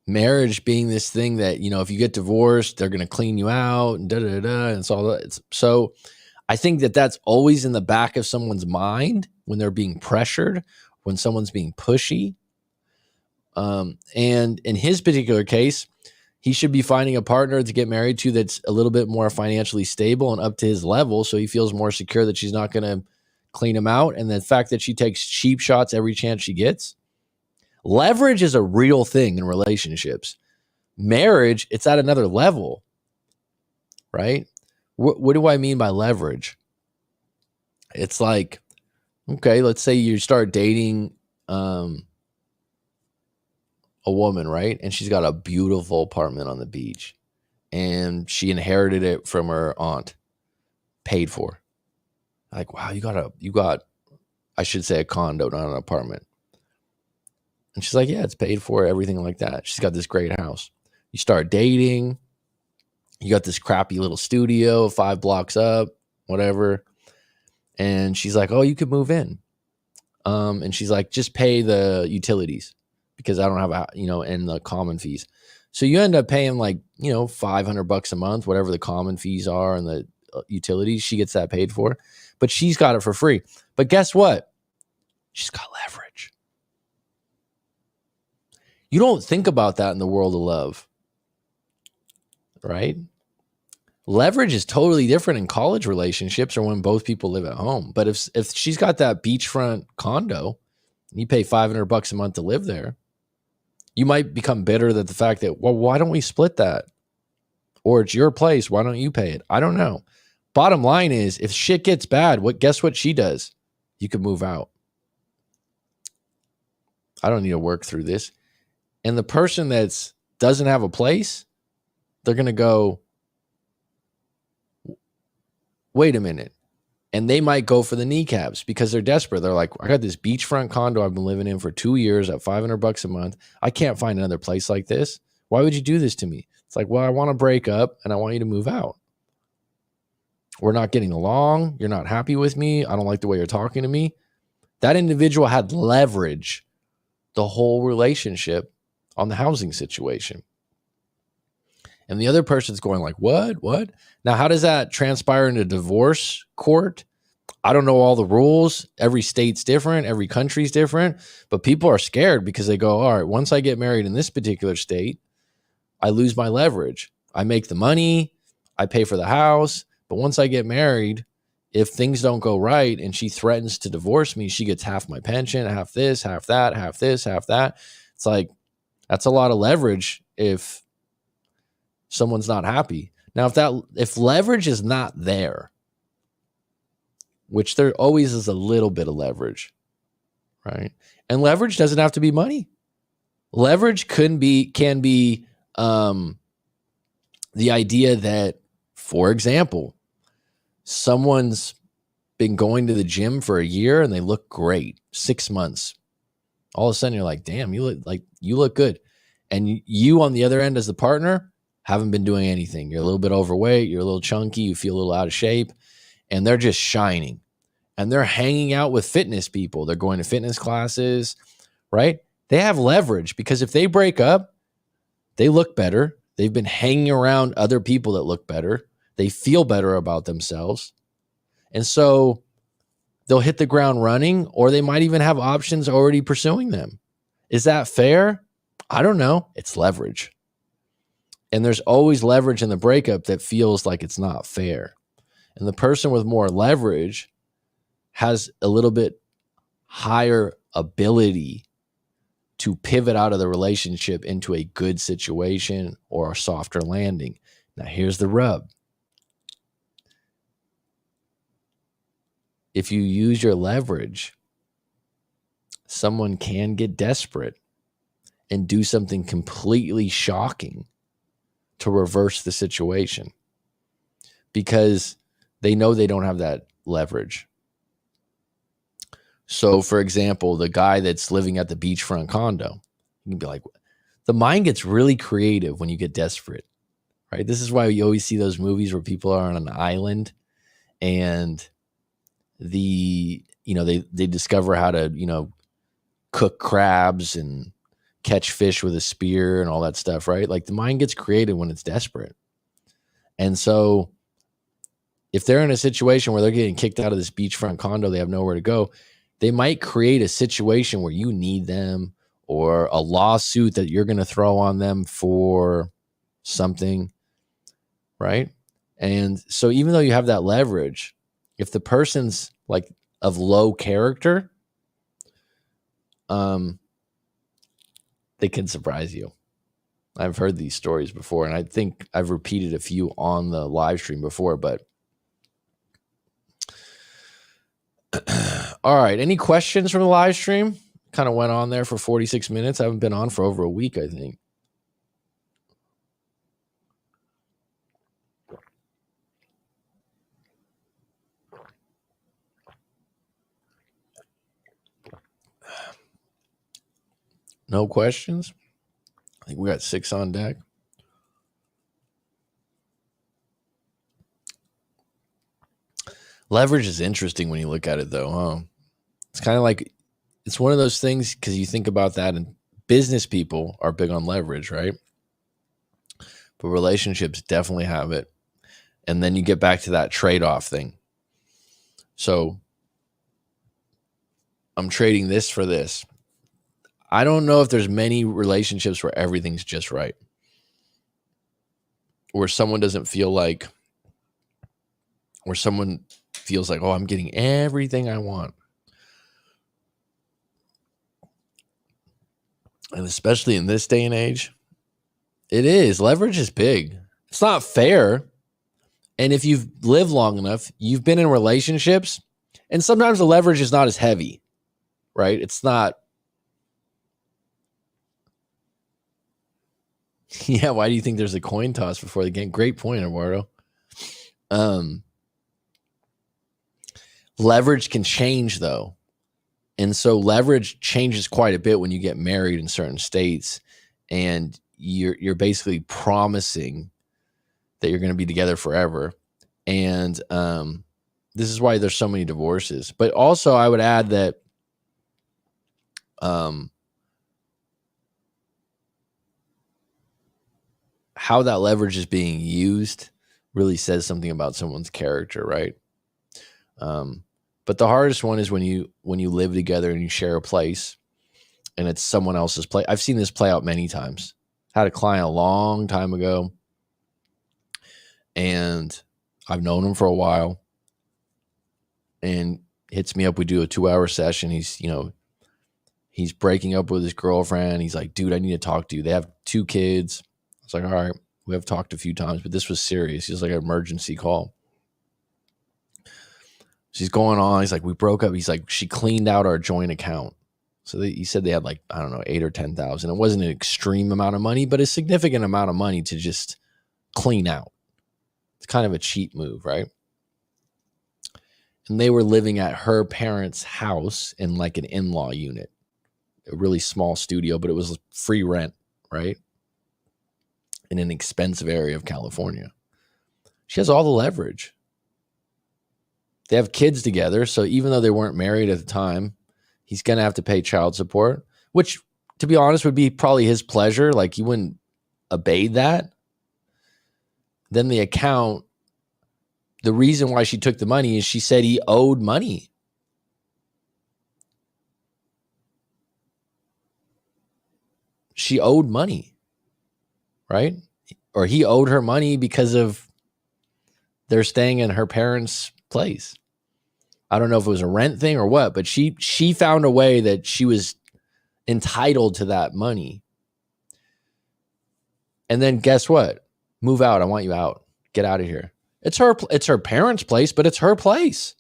marriage being this thing that, if you get divorced, they're going to clean you out and and it's all that. So I think that that's always in the back of someone's mind when they're being pressured, when someone's being pushy. And in his particular case, he should be finding a partner to get married to that's a little bit more financially stable and up to his level, so he feels more secure that she's not going to clean him out. And the fact that she takes cheap shots every chance she gets. Leverage is a real thing in relationships. Marriage, it's at another level, right? What do I mean by leverage? It's like, okay, let's say you start dating a woman, right? And she's got a beautiful apartment on the beach, and she inherited it from her aunt, paid for. Like, wow, you got, I should say a condo, not an apartment. And she's like, yeah, it's paid for, everything like that. She's got this great house. You start dating. You got this crappy little studio 5 blocks up, whatever. And she's like, oh, you could move in. And she's like, just pay the utilities because I don't have, and the common fees. So you end up paying like, $500 a month, whatever the common fees are and the utilities. She gets that paid for, but she's got it for free. But guess what? She's got leverage. You don't think about that in the world of love, right? Leverage is totally different in college relationships or when both people live at home. But if she's got that beachfront condo and you pay $500 a month to live there, you might become bitter that the fact that, well, why don't we split that? Or it's your place, why don't you pay it? I don't know. Bottom line is, if shit gets bad, guess what she does? You can move out. I don't need to work through this. And the person that doesn't have a place, they're going to go, wait a minute. And they might go for the kneecaps because they're desperate. They're like, I got this beachfront condo I've been living in for 2 years at $500 a month. I can't find another place like this. Why would you do this to me? It's like, well, I want to break up and I want you to move out. We're not getting along. You're not happy with me. I don't like the way you're talking to me. That individual had leverage the whole relationship on the housing situation. And the other person's going like, what? Now, how does that transpire into divorce court? I don't know all the rules. Every state's different. Every country's different. But people are scared because they go, all right, once I get married in this particular state, I lose my leverage. I make the money. I pay for the house. But once I get married, if things don't go right and she threatens to divorce me, she gets half my pension, half this, half that, half this, half that. It's like, that's a lot of leverage if someone's not happy. Now, if leverage is not there, which there always is a little bit of leverage, right? And leverage doesn't have to be money. Leverage can be the idea that, for example, someone's been going to the gym for a year and they look great, 6 months. All of a sudden you're like, damn, you look good. And you on the other end as the partner haven't been doing anything. You're a little bit overweight. You're a little chunky. You feel a little out of shape. And they're just shining. And they're hanging out with fitness people. They're going to fitness classes, right? They have leverage because if they break up, they look better. They've been hanging around other people that look better. They feel better about themselves. And so they'll hit the ground running, or they might even have options already pursuing them. Is that fair? I don't know. It's leverage. And there's always leverage in the breakup that feels like it's not fair. And the person with more leverage has a little bit higher ability to pivot out of the relationship into a good situation or a softer landing. Now, here's the rub. If you use your leverage, someone can get desperate and do something completely shocking to reverse the situation because they know they don't have that leverage. So, for example, the guy that's living at the beachfront condo, you can be like, the mind gets really creative when you get desperate, right? This is why you always see those movies where people are on an island and they discover how to, cook crabs and catch fish with a spear and all that stuff, right? Like the mind gets creative when it's desperate. And so if they're in a situation where they're getting kicked out of this beachfront condo, they have nowhere to go, they might create a situation where you need them or a lawsuit that you're going to throw on them for something, right? And so even though you have that leverage, if the person's like of low character, they can surprise you. I've heard these stories before, and I think I've repeated a few on the live stream before, but all right. Any questions from the live stream? Kind of went on there for 46 minutes. I haven't been on for over a week, I think. No questions? I think we got 6 on deck. Leverage is interesting when you look at it, though, huh? It's kind of like, it's one of those things because you think about that, and business people are big on leverage, right? But relationships definitely have it. And then you get back to that trade-off thing. So I'm trading this for this. I don't know if there's many relationships where everything's just right, where someone doesn't feel like, where someone feels like, oh, I'm getting everything I want. And especially in this day and age, it is. Leverage is big. It's not fair. And if you've lived long enough, you've been in relationships, and sometimes the leverage is not as heavy, right? It's not. Yeah, why do you think there's a coin toss before the game? Great point, Eduardo. Leverage can change, though. And so leverage changes quite a bit when you get married in certain states, and you're basically promising that you're going to be together forever. And this is why there's so many divorces. But also I would add that how that leverage is being used really says something about someone's character, right? But the hardest one is when you live together and you share a place and it's someone else's place. I've seen this play out many times. Had a client a long time ago, and I've known him for a while, and hits me up. We do a 2-hour session. He's breaking up with his girlfriend. He's like, dude, I need to talk to you. They have 2 kids. I was like, all right, we have talked a few times, but this was serious. He was like an emergency call. She's going on. He's like, we broke up. He's like, she cleaned out our joint account. So he said they had like, I don't know, 8 or 10,000. It wasn't an extreme amount of money, but a significant amount of money to just clean out. It's kind of a cheap move, right? And they were living at her parents' house in like an in-law unit, a really small studio, but it was free rent, right? In an expensive area of California. She has all the leverage. They have kids together, so even though they weren't married at the time, he's going to have to pay child support, which, to be honest, would be probably his pleasure. Like, he wouldn't evade that. Then the account, the reason why she took the money is she said he owed money. She owed money, right? Or he owed her money because of they're staying in her parents' place. I don't know if it was a rent thing or what, but she found a way that she was entitled to that money. And then guess what? Move out. I want you out. Get out of here. It's her parents' place, but it's her place.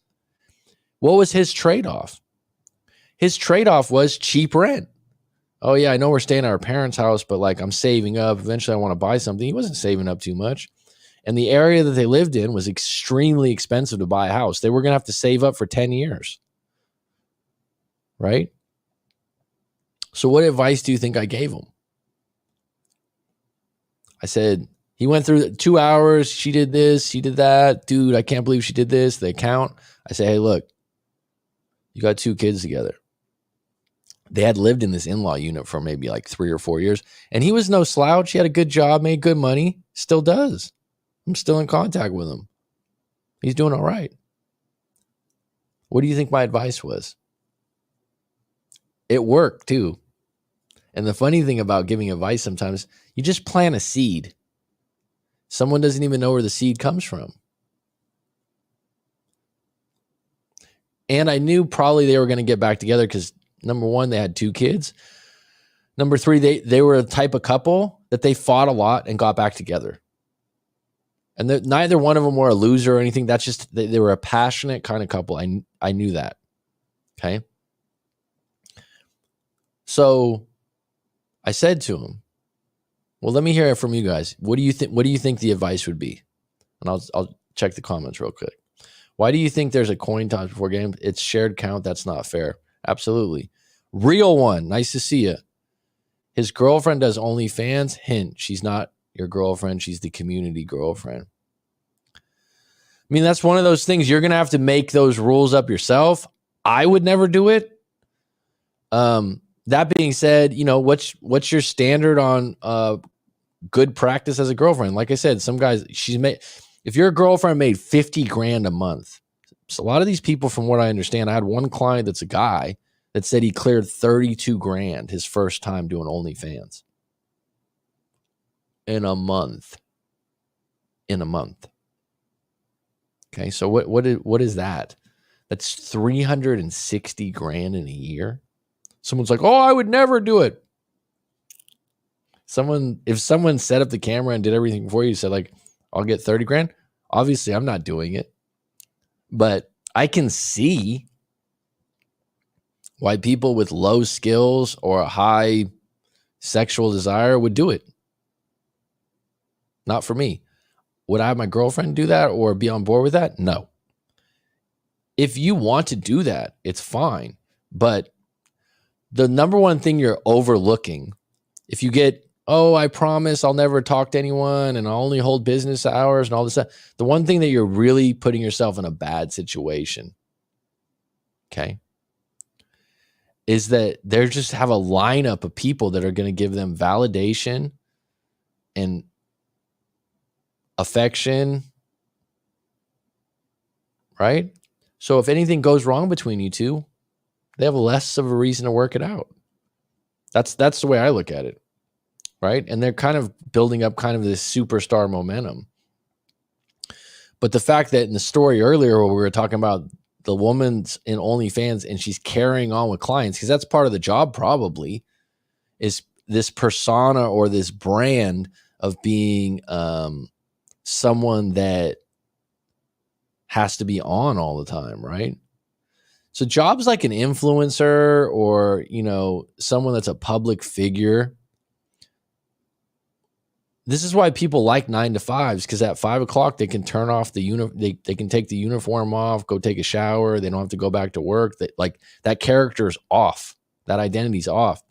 What was his trade-off? His trade-off was cheap rent. Oh yeah, I know we're staying at our parents' house, but like I'm saving up. Eventually I want to buy something. He wasn't saving up too much. And the area that they lived in was extremely expensive to buy a house. They were going to have to save up for 10 years. Right? So what advice do you think I gave him? I said, he went through 2 hours. She did this. She did that. Dude, I can't believe she did this. The account. I say, hey, look, you got 2 kids together. They had lived in this in-law unit for maybe like 3 or 4 years. And he was no slouch. He had a good job, made good money. Still does. I'm still in contact with him. He's doing all right. What do you think my advice was? It worked too. And the funny thing about giving advice sometimes, you just plant a seed. Someone doesn't even know where the seed comes from. And I knew probably they were going to get back together because number one, they had 2 kids. Number 3, they were a type of couple that they fought a lot and got back together. And neither one of them were a loser or anything. That's just, they were a passionate kind of couple. I knew that. Okay. So I said to him, well, let me hear it from you guys. What do you think the advice would be? And I'll check the comments real quick. Why do you think there's a coin toss before game? It's shared count. That's not fair. Absolutely. Real one. Nice to see you. His girlfriend does OnlyFans. Hint, she's not your girlfriend. She's the community girlfriend. I mean, that's one of those things. You're going to have to make those rules up yourself. I would never do it. That being said, you know, what's your standard on good practice as a girlfriend? Like I said, some guys, if your girlfriend made 50 grand a month, so a lot of these people, from what I understand, I had one client that's a guy that said he cleared 32 grand his first time doing OnlyFans in a month. Okay, so what is that? That's 360 grand in a year. Someone's like, oh, I would never do it. If someone set up the camera and did everything for you, said like, I'll get 30 grand. Obviously, I'm not doing it. But I can see why people with low skills or a high sexual desire would do it. Not for me. Would I have my girlfriend do that or be on board with that? No. If you want to do that, it's fine. But the number one thing you're overlooking, if you get, oh, I promise I'll never talk to anyone and I'll only hold business hours and all this stuff, the one thing that you're really putting yourself in a bad situation, okay, is that they just have a lineup of people that are going to give them validation and affection, right? So if anything goes wrong between you two, they have less of a reason to work it out. That's the way I look at it, right? And they're kind of building up kind of this superstar momentum. But the fact that in the story earlier where we were talking about the woman's in OnlyFans and she's carrying on with clients, because that's part of the job probably, is this persona or this brand of being someone that has to be on all the time, right? So jobs like an influencer or, you know, someone that's a public figure. This is why people like 9 to 5s, because at 5 o'clock they can turn off the they can take the uniform off, go take a shower. They don't have to go back to work. That character is off. That identity's off.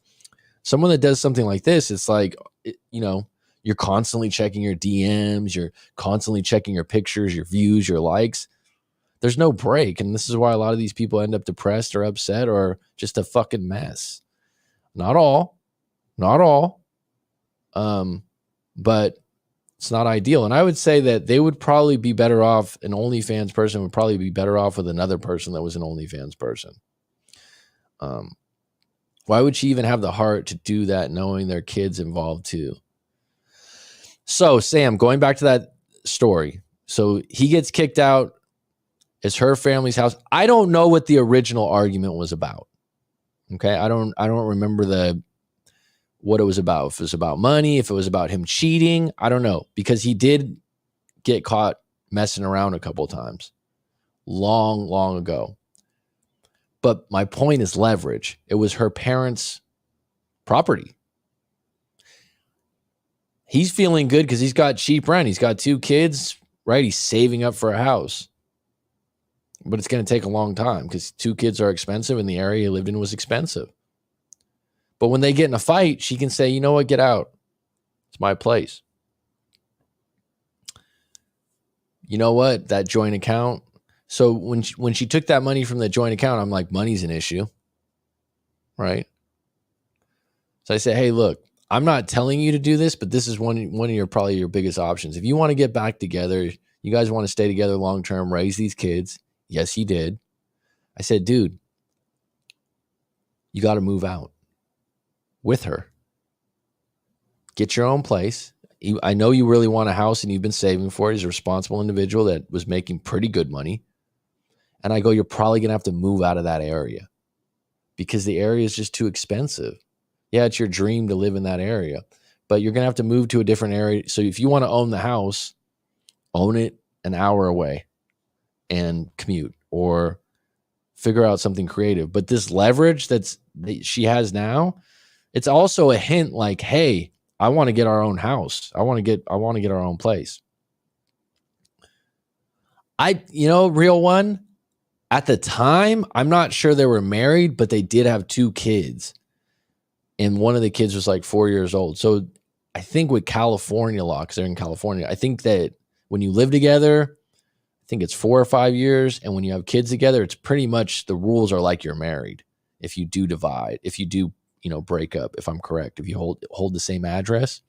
Someone that does something like this, it's like, you know, you're constantly checking your DMs, you're constantly checking your pictures, your views, your likes. There's no break. And this is why a lot of these people end up depressed or upset or just a fucking mess. Not all. But it's not ideal. And I would say that they would probably be better off, an OnlyFans person would probably be better off with another person that was an OnlyFans person. Why would she even have the heart to do that knowing their kids involved too? So Sam, going back to that story. So he gets kicked out. It's her family's house. I don't know what the original argument was about. Okay. I don't remember what it was about. If it was about money, if it was about him cheating, I don't know, because he did get caught messing around a couple of times long ago. But my point is leverage. It was her parents' property. He's feeling good because he's got cheap rent. He's got 2 kids, right? He's saving up for a house. But it's going to take a long time because 2 kids are expensive and the area he lived in was expensive. But when they get in a fight, she can say, you know what, get out. It's my place. You know what, that joint account. So when she took that money from the joint account, I'm like, money's an issue, right? So I say, hey, look, I'm not telling you to do this, but this is one of your probably your biggest options. If you want to get back together, you guys want to stay together long term, raise these kids. Yes, he did. I said, dude, you got to move out with her. Get your own place. I know you really want a house and you've been saving for it. He's a responsible individual that was making pretty good money. And I go, you're probably going to have to move out of that area because the area is just too expensive. Yeah, it's your dream to live in that area, but you're going to have to move to a different area. So if you want to own the house, own it an hour away and commute or figure out something creative. But this leverage that she has now, it's also a hint like, hey, I want to get our own house. I want to get our own place. Real one, at the time, I'm not sure they were married, but they did have 2 kids. And one of the kids was like 4 years old. So I think with California law, because they're in California, I think that when you live together, I think it's 4 or 5 years. And when you have kids together, it's pretty much the rules are like you're married. If you do divide, if you do, break up, if I'm correct, if you hold the same address.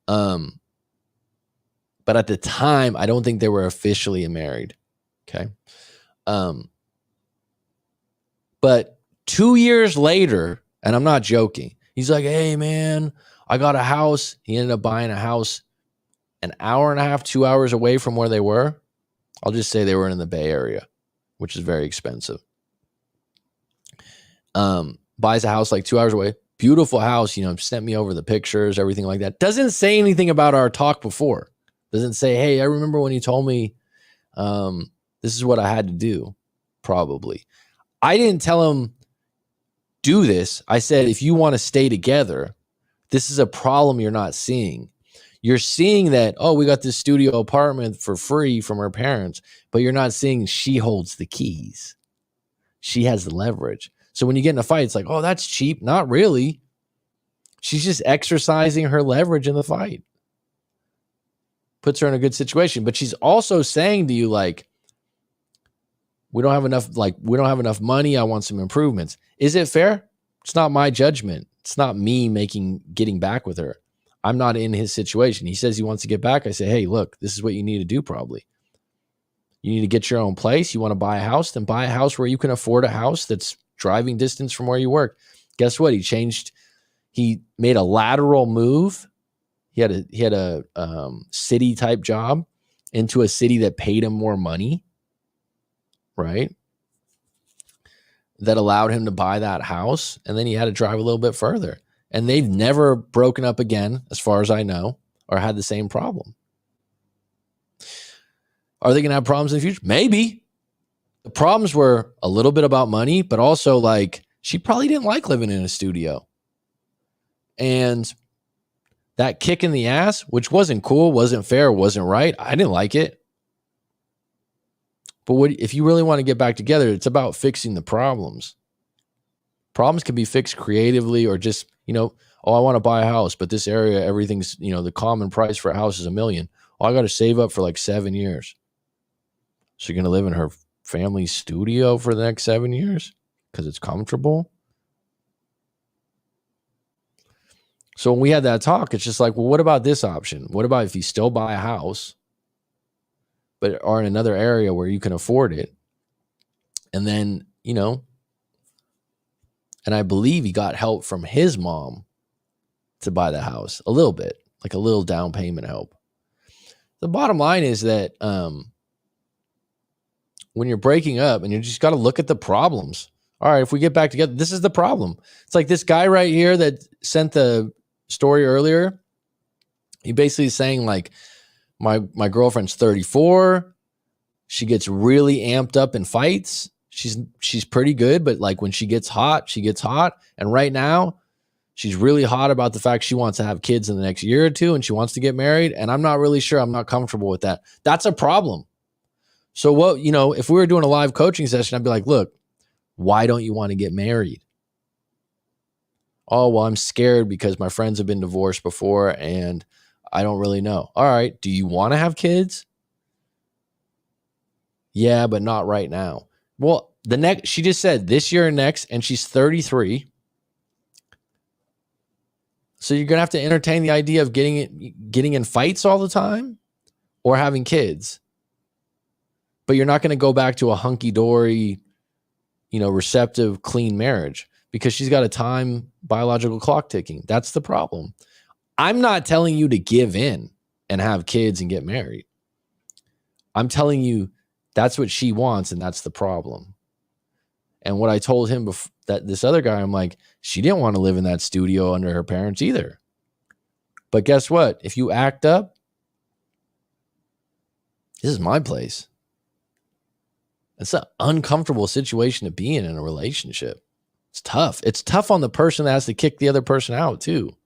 But at the time, I don't think they were officially married. Okay. But 2 years later, and I'm not joking, he's like, hey man, I got a house. He ended up buying a house an hour and a half, 2 hours away from where they were. I'll just say they were in the Bay Area, which is very expensive. Buys a house like 2 hours away. Beautiful house, sent me over the pictures, everything like that. Doesn't say anything about our talk before. Doesn't say, hey, I remember when you told me this is what I had to do. Probably. I didn't tell him, do this. I said, if you want to stay together, this is a problem you're not seeing. You're seeing that, oh, we got this studio apartment for free from her parents, but you're not seeing she holds the keys. She has the leverage. So when you get in a fight, it's like, oh, that's cheap. Not really. She's just exercising her leverage in the fight. Puts her in a good situation. But she's also saying to you, like, we don't have enough money. I want some improvements. Is it fair? It's not my judgment. It's not me getting back with her. I'm not in his situation. He says he wants to get back. I say, hey, look, this is what you need to do probably. You need to get your own place. You want to buy a house, then buy a house where you can afford a house that's driving distance from where you work. Guess what? He made a lateral move. He had a city type job into a city that paid him more money, right? That allowed him to buy that house. And then he had to drive a little bit further. And they've never broken up again, as far as I know, or had the same problem. Are they going to have problems in the future? Maybe. The problems were a little bit about money, but also like she probably didn't like living in a studio. And that kick in the ass, which wasn't cool, wasn't fair, wasn't right. I didn't like it. But if you really want to get back together, it's about fixing the problems. Problems can be fixed creatively or just, oh, I want to buy a house, but this area, everything's, the common price for a house is $1 million. Oh, I got to save up for like 7 years. So you're going to live in her family's studio for the next 7 years because it's comfortable. So when we had that talk, it's just like, well, what about this option? What about if you still buy a house, but are in another area where you can afford it? And then, and I believe he got help from his mom to buy the house a little bit, like a little down payment help. The bottom line is that when you're breaking up and you just got to look at the problems. All right, if we get back together, this is the problem. It's like this guy right here that sent the story earlier. He basically is saying like, my girlfriend's 34. She gets really amped up in fights. She's pretty good, but like when she gets hot, she gets hot. And right now, she's really hot about the fact she wants to have kids in the next year or two and she wants to get married. And I'm not really sure. I'm not comfortable with that. That's a problem. So what, if we were doing a live coaching session, I'd be like, look, why don't you want to get married? Oh, well, I'm scared because my friends have been divorced before and I don't really know. All right. Do you want to have kids? Yeah, but not right now. Well, she just said this year and next, and she's 33. So you're going to have to entertain the idea of getting in fights all the time or having kids. But you're not going to go back to a hunky-dory, receptive, clean marriage because she's got a biological clock ticking. That's the problem. I'm not telling you to give in and have kids and get married. I'm telling you that's what she wants, and that's the problem. And what I told him that this other guy, I'm like, she didn't want to live in that studio under her parents either. But guess what? If you act up, this is my place. It's an uncomfortable situation to be in a relationship. It's tough. It's tough on the person that has to kick the other person out too.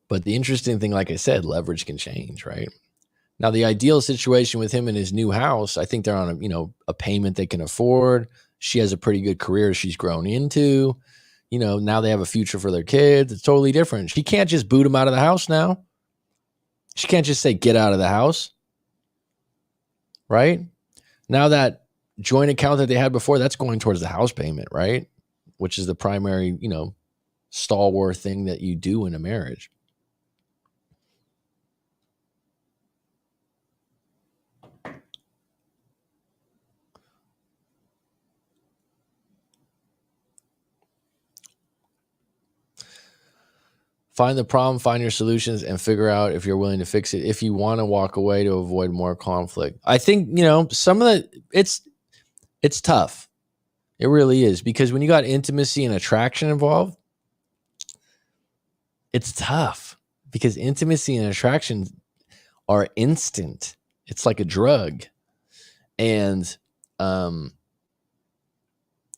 But the interesting thing, like I said, leverage can change, right? Now, the ideal situation with him in his new house, I think they're on a payment they can afford. She has a pretty good career she's grown into. Now they have a future for their kids. It's totally different. She can't just boot him out of the house now. She can't just say, get out of the house. Right? Now that joint account that they had before, that's going towards the house payment, right? Which is the primary, stalwart thing that you do in a marriage. Find the problem, find your solutions, and figure out if you're willing to fix it. If you want to walk away to avoid more conflict. I think, some of it's tough. It really is, because when you got intimacy and attraction involved, it's tough because intimacy and attraction are instant. It's like a drug. And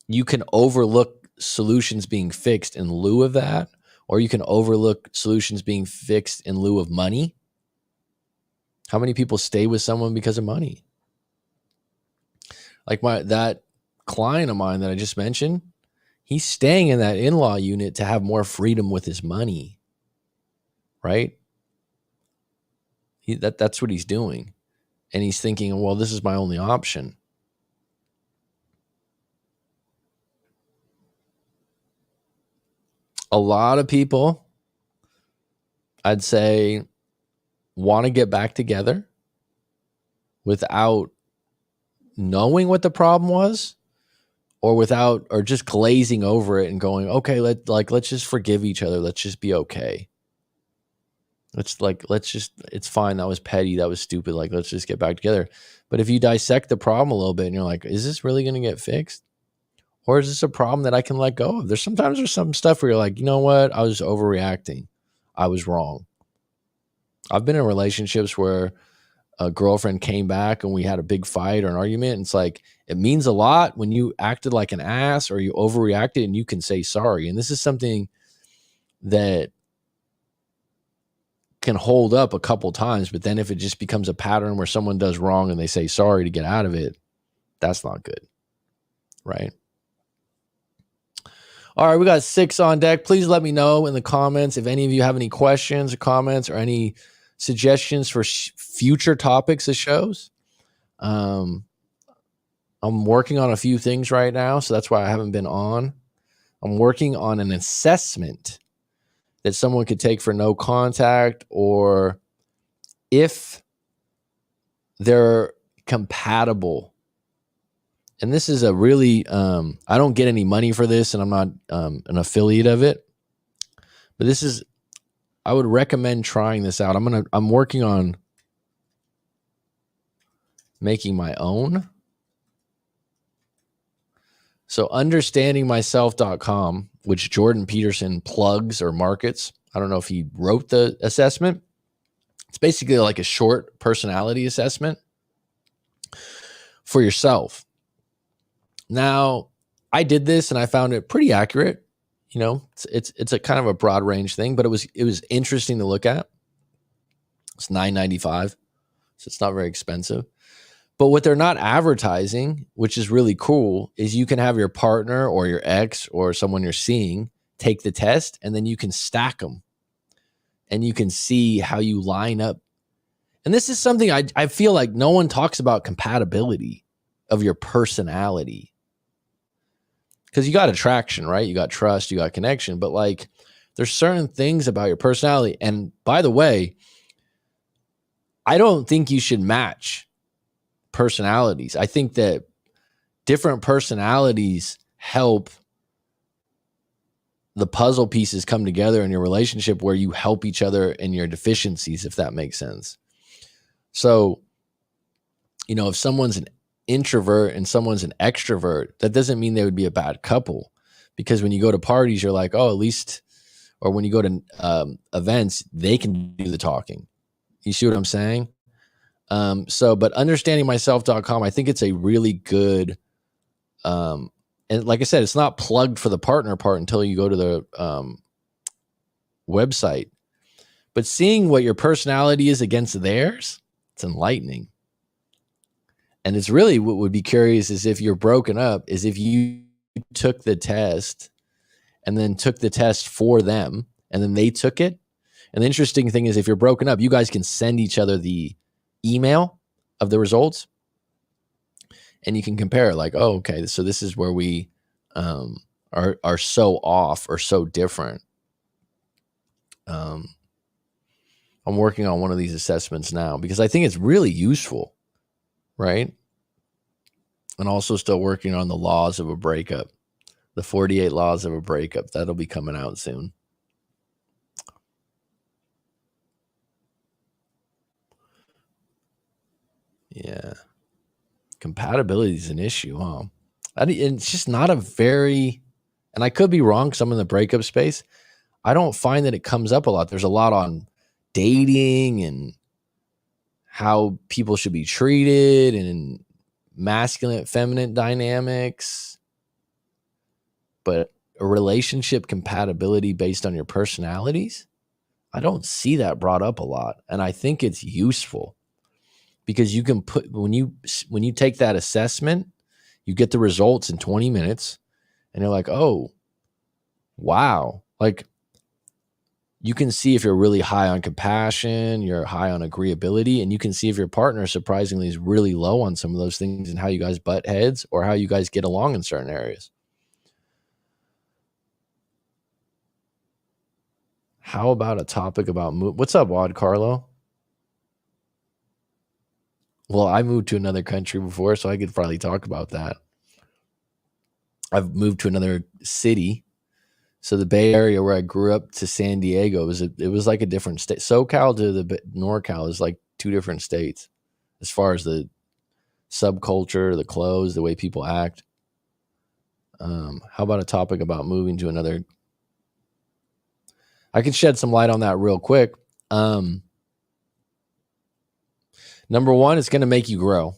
you can overlook solutions being fixed in lieu of that, or you can overlook solutions being fixed in lieu of money. How many people stay with someone because of money? Like that client of mine that I just mentioned, he's staying in that in-law unit to have more freedom with his money, right? That's what he's doing. And he's thinking, well, this is my only option. A lot of people, I'd say, want to get back together without knowing what the problem was, or just glazing over it and going, okay, let's just forgive each other. Let's just be okay. It's fine. That was petty. That was stupid. Like, let's just get back together. But if you dissect the problem a little bit and you're like, is this really going to get fixed? Or is this a problem that I can let go of? There's some stuff where you're like, you know what? I was overreacting. I was wrong. I've been in relationships where a girlfriend came back and we had a big fight or an argument. And it's like, it means a lot when you acted like an ass or you overreacted and you can say sorry. And this is something that can hold up a couple times, but then if it just becomes a pattern where someone does wrong and they say sorry to get out of it, that's not good. Right? All right, we got 6 on deck. Please let me know in the comments if any of you have any questions or comments or any suggestions for future topics of shows. I'm working on a few things right now, so that's why I haven't been on. I'm working on an assessment that someone could take for no contact, or if they're compatible, and this is a really, I don't get any money for this, and I'm not an affiliate of it, but I would recommend trying this out. I'm working on making my own. So understandingmyself.com, which Jordan Peterson plugs or markets. I don't know if he wrote the assessment. It's basically like a short personality assessment for yourself. Now, I did this and I found it pretty accurate. It's a kind of a broad range thing, but it was interesting to look at. It's $9.95, so it's not very expensive. But what they're not advertising, which is really cool, is you can have your partner or your ex or someone you're seeing take the test, and then you can stack them and you can see how you line up. And this is something I feel like no one talks about, compatibility of your personality. Because you got attraction, right? You got trust, you got connection, but like there's certain things about your personality. And by the way, I don't think you should match personalities. I think that different personalities help the puzzle pieces come together in your relationship, where you help each other in your deficiencies, if that makes sense. So, if someone's an introvert and someone's an extrovert, that doesn't mean they would be a bad couple, because when you go to parties, you're like, oh, at least, or when you go to events, they can do the talking. You see what I'm saying? But understandingmyself.com, I think it's a really good, and like I said, it's not plugged for the partner part until you go to the website. But seeing what your personality is against theirs, it's enlightening. And it's really, what would be curious is if you're broken up, is if you took the test and then took the test for them and then they took it. And the interesting thing is, if you're broken up, you guys can send each other the email of the results and you can compare, like, oh, okay, so this is where we are so off or so different. I'm working on one of these assessments now because I think it's really useful, right? And also still working on the laws of a breakup, the 48 laws of a breakup. That'll be coming out soon. Yeah. Compatibility is an issue, huh? It's just not a very, and I could be wrong because I'm in the breakup space. I don't find that it comes up a lot. There's a lot on dating and how people should be treated and masculine, feminine dynamics. But a relationship compatibility based on your personalities, I don't see that brought up a lot. And I think it's useful because you can put, when you take that assessment, you get the results in 20 minutes and you're like, oh, wow. Like, you can see if you're really high on compassion, you're high on agreeability, and you can see if your partner surprisingly is really low on some of those things and how you guys butt heads or how you guys get along in certain areas. How about a topic about what's up, Wad Carlo? Well, I moved to another country before, so I could probably talk about that. I've moved to another city. So the Bay Area where I grew up to San Diego, it was like a different state. SoCal to the NorCal is like two different states as far as the subculture, the clothes, the way people act. How about a topic about moving to another? I can shed some light on that real quick. Number one, it's going to make you grow.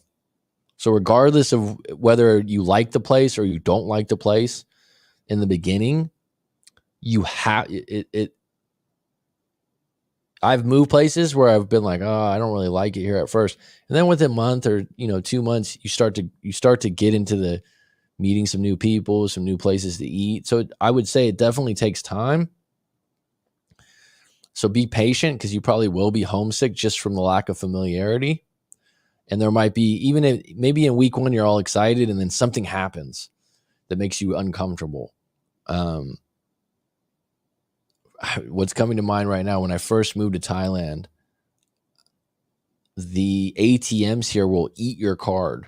So regardless of whether you like the place or you don't like the place in the beginning, you have it. I've moved places where I've been like, oh, I don't really like it here at first. And then within a month or 2 months, you start to get into the meeting some new people, some new places to eat. So I would say it definitely takes time. So be patient because you probably will be homesick just from the lack of familiarity. And there might be, maybe in week one, you're all excited and then something happens that makes you uncomfortable. What's coming to mind right now, when I first moved to Thailand, the ATMs here will eat your card.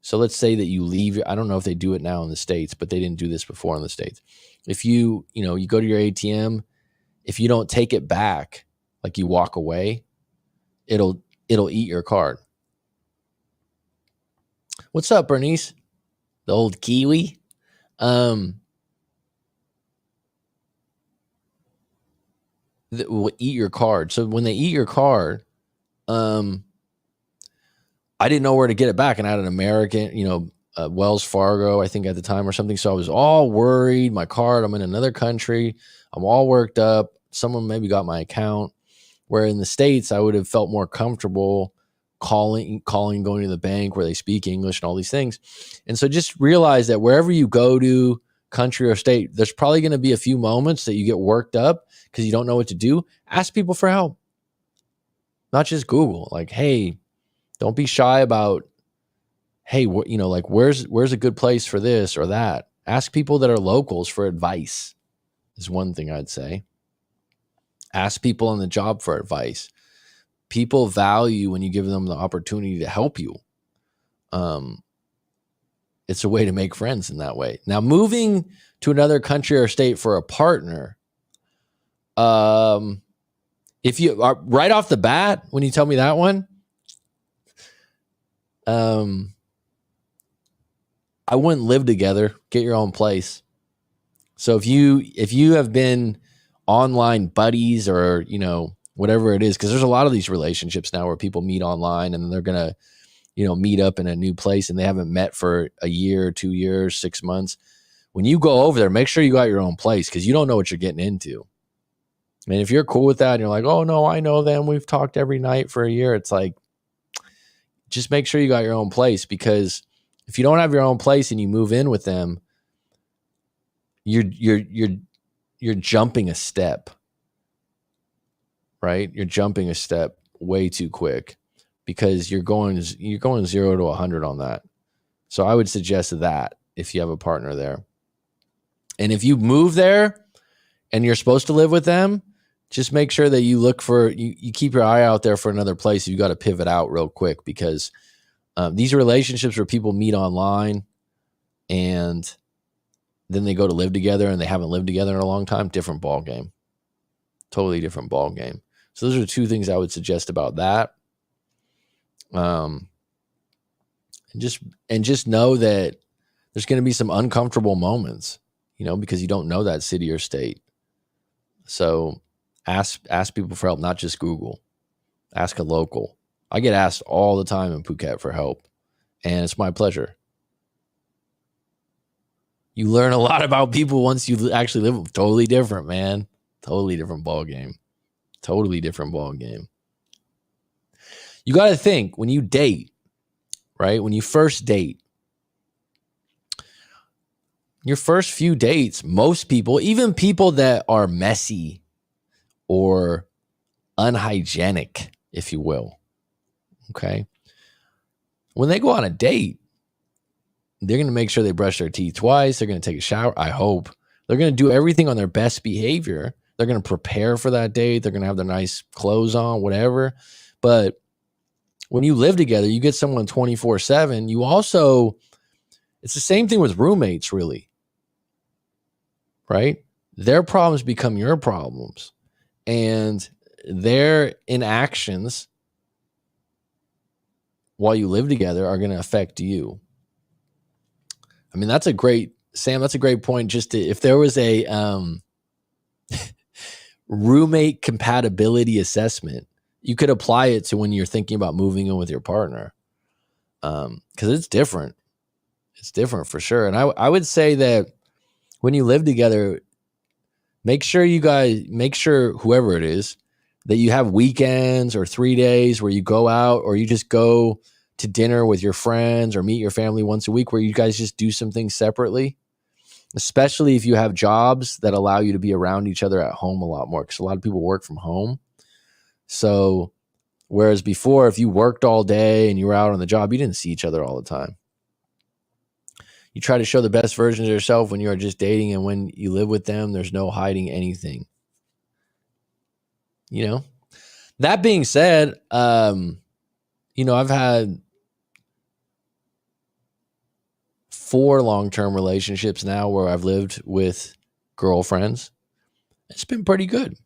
So let's say that you leave. I don't know if they do it now in the States, but they didn't do this before in the States. If you go to your ATM, if you don't take it back, like you walk away, it'll eat your card. What's up, Bernice? The old Kiwi. That will eat your card. So when they eat your card, I didn't know where to get it back, and I had an American, Wells Fargo, I think at the time or something. So I was all worried. My card, I'm in another country. I'm all worked up. Someone maybe got my account. Where in the States, I would have felt more comfortable calling, going to the bank where they speak English and all these things. And so just realize that wherever you go to, country or state, there's probably going to be a few moments that you get worked up because you don't know what to do. Ask people for help, not just Google. Like, hey, don't be shy about, hey, where's a good place for this or that? Ask people that are locals for advice is one thing I'd say. Ask people on the job for advice. People value when you give them the opportunity to help you. It's a way to make friends in that way. Now, moving to another country or state for a partner, if you are right off the bat, when you tell me that one, I wouldn't live together. Get your own place. So if you have been online buddies or whatever it is, because there's a lot of these relationships now where people meet online and they're gonna meet up in a new place and they haven't met for a year, 2 years, 6 months. When you go over there, make sure you got your own place because you don't know what you're getting into. I mean, if you're cool with that and you're like, oh no, I know them, we've talked every night for a year, it's like, just make sure you got your own place, because if you don't have your own place and you move in with them, you're jumping a step, right? You're jumping a step way too quick because you're going 0 to 100 on that. So I would suggest that if you have a partner there. And if you move there and you're supposed to live with them, just make sure that you look for, you keep your eye out there for another place. You got to pivot out real quick, because these relationships where people meet online and then they go to live together and they haven't lived together in a long time, different ball game. Totally different ball game. So those are 2 things I would suggest about that. And just know that there's going to be some uncomfortable moments, because you don't know that city or state. So ask people for help, not just Google. Ask a local. I get asked all the time in Phuket for help, and it's my pleasure. You learn a lot about people once you actually live with them. Totally different, man. Totally different ball game. Totally different ball game. You got to think when you date, right? When you first date, your first few dates, most people, even people that are messy or unhygienic, if you will, okay, when they go on a date, they're going to make sure they brush their teeth twice. They're going to take a shower, I hope. They're going to do everything on their best behavior. They're going to prepare for that date. They're going to have their nice clothes on, whatever. But when you live together, you get someone 24/7. You also, it's the same thing with roommates, really, right? Their problems become your problems, and their inactions while you live together are going to affect you. I mean, that's a great point. Just if there was a roommate compatibility assessment, you could apply it to when you're thinking about moving in with your partner, because it's different. It's different for sure. And I would say that when you live together, make sure whoever it is, that you have weekends or 3 days where you go out, or you just go to dinner with your friends or meet your family once a week, where you guys just do some things separately, especially if you have jobs that allow you to be around each other at home a lot more, because a lot of people work from home. So whereas before, if you worked all day and you were out on the job, you didn't see each other all the time. You try to show the best versions of yourself when you are just dating, and when you live with them, there's no hiding anything. That being said, I've had 4 long-term relationships now where I've lived with girlfriends. It's been pretty good.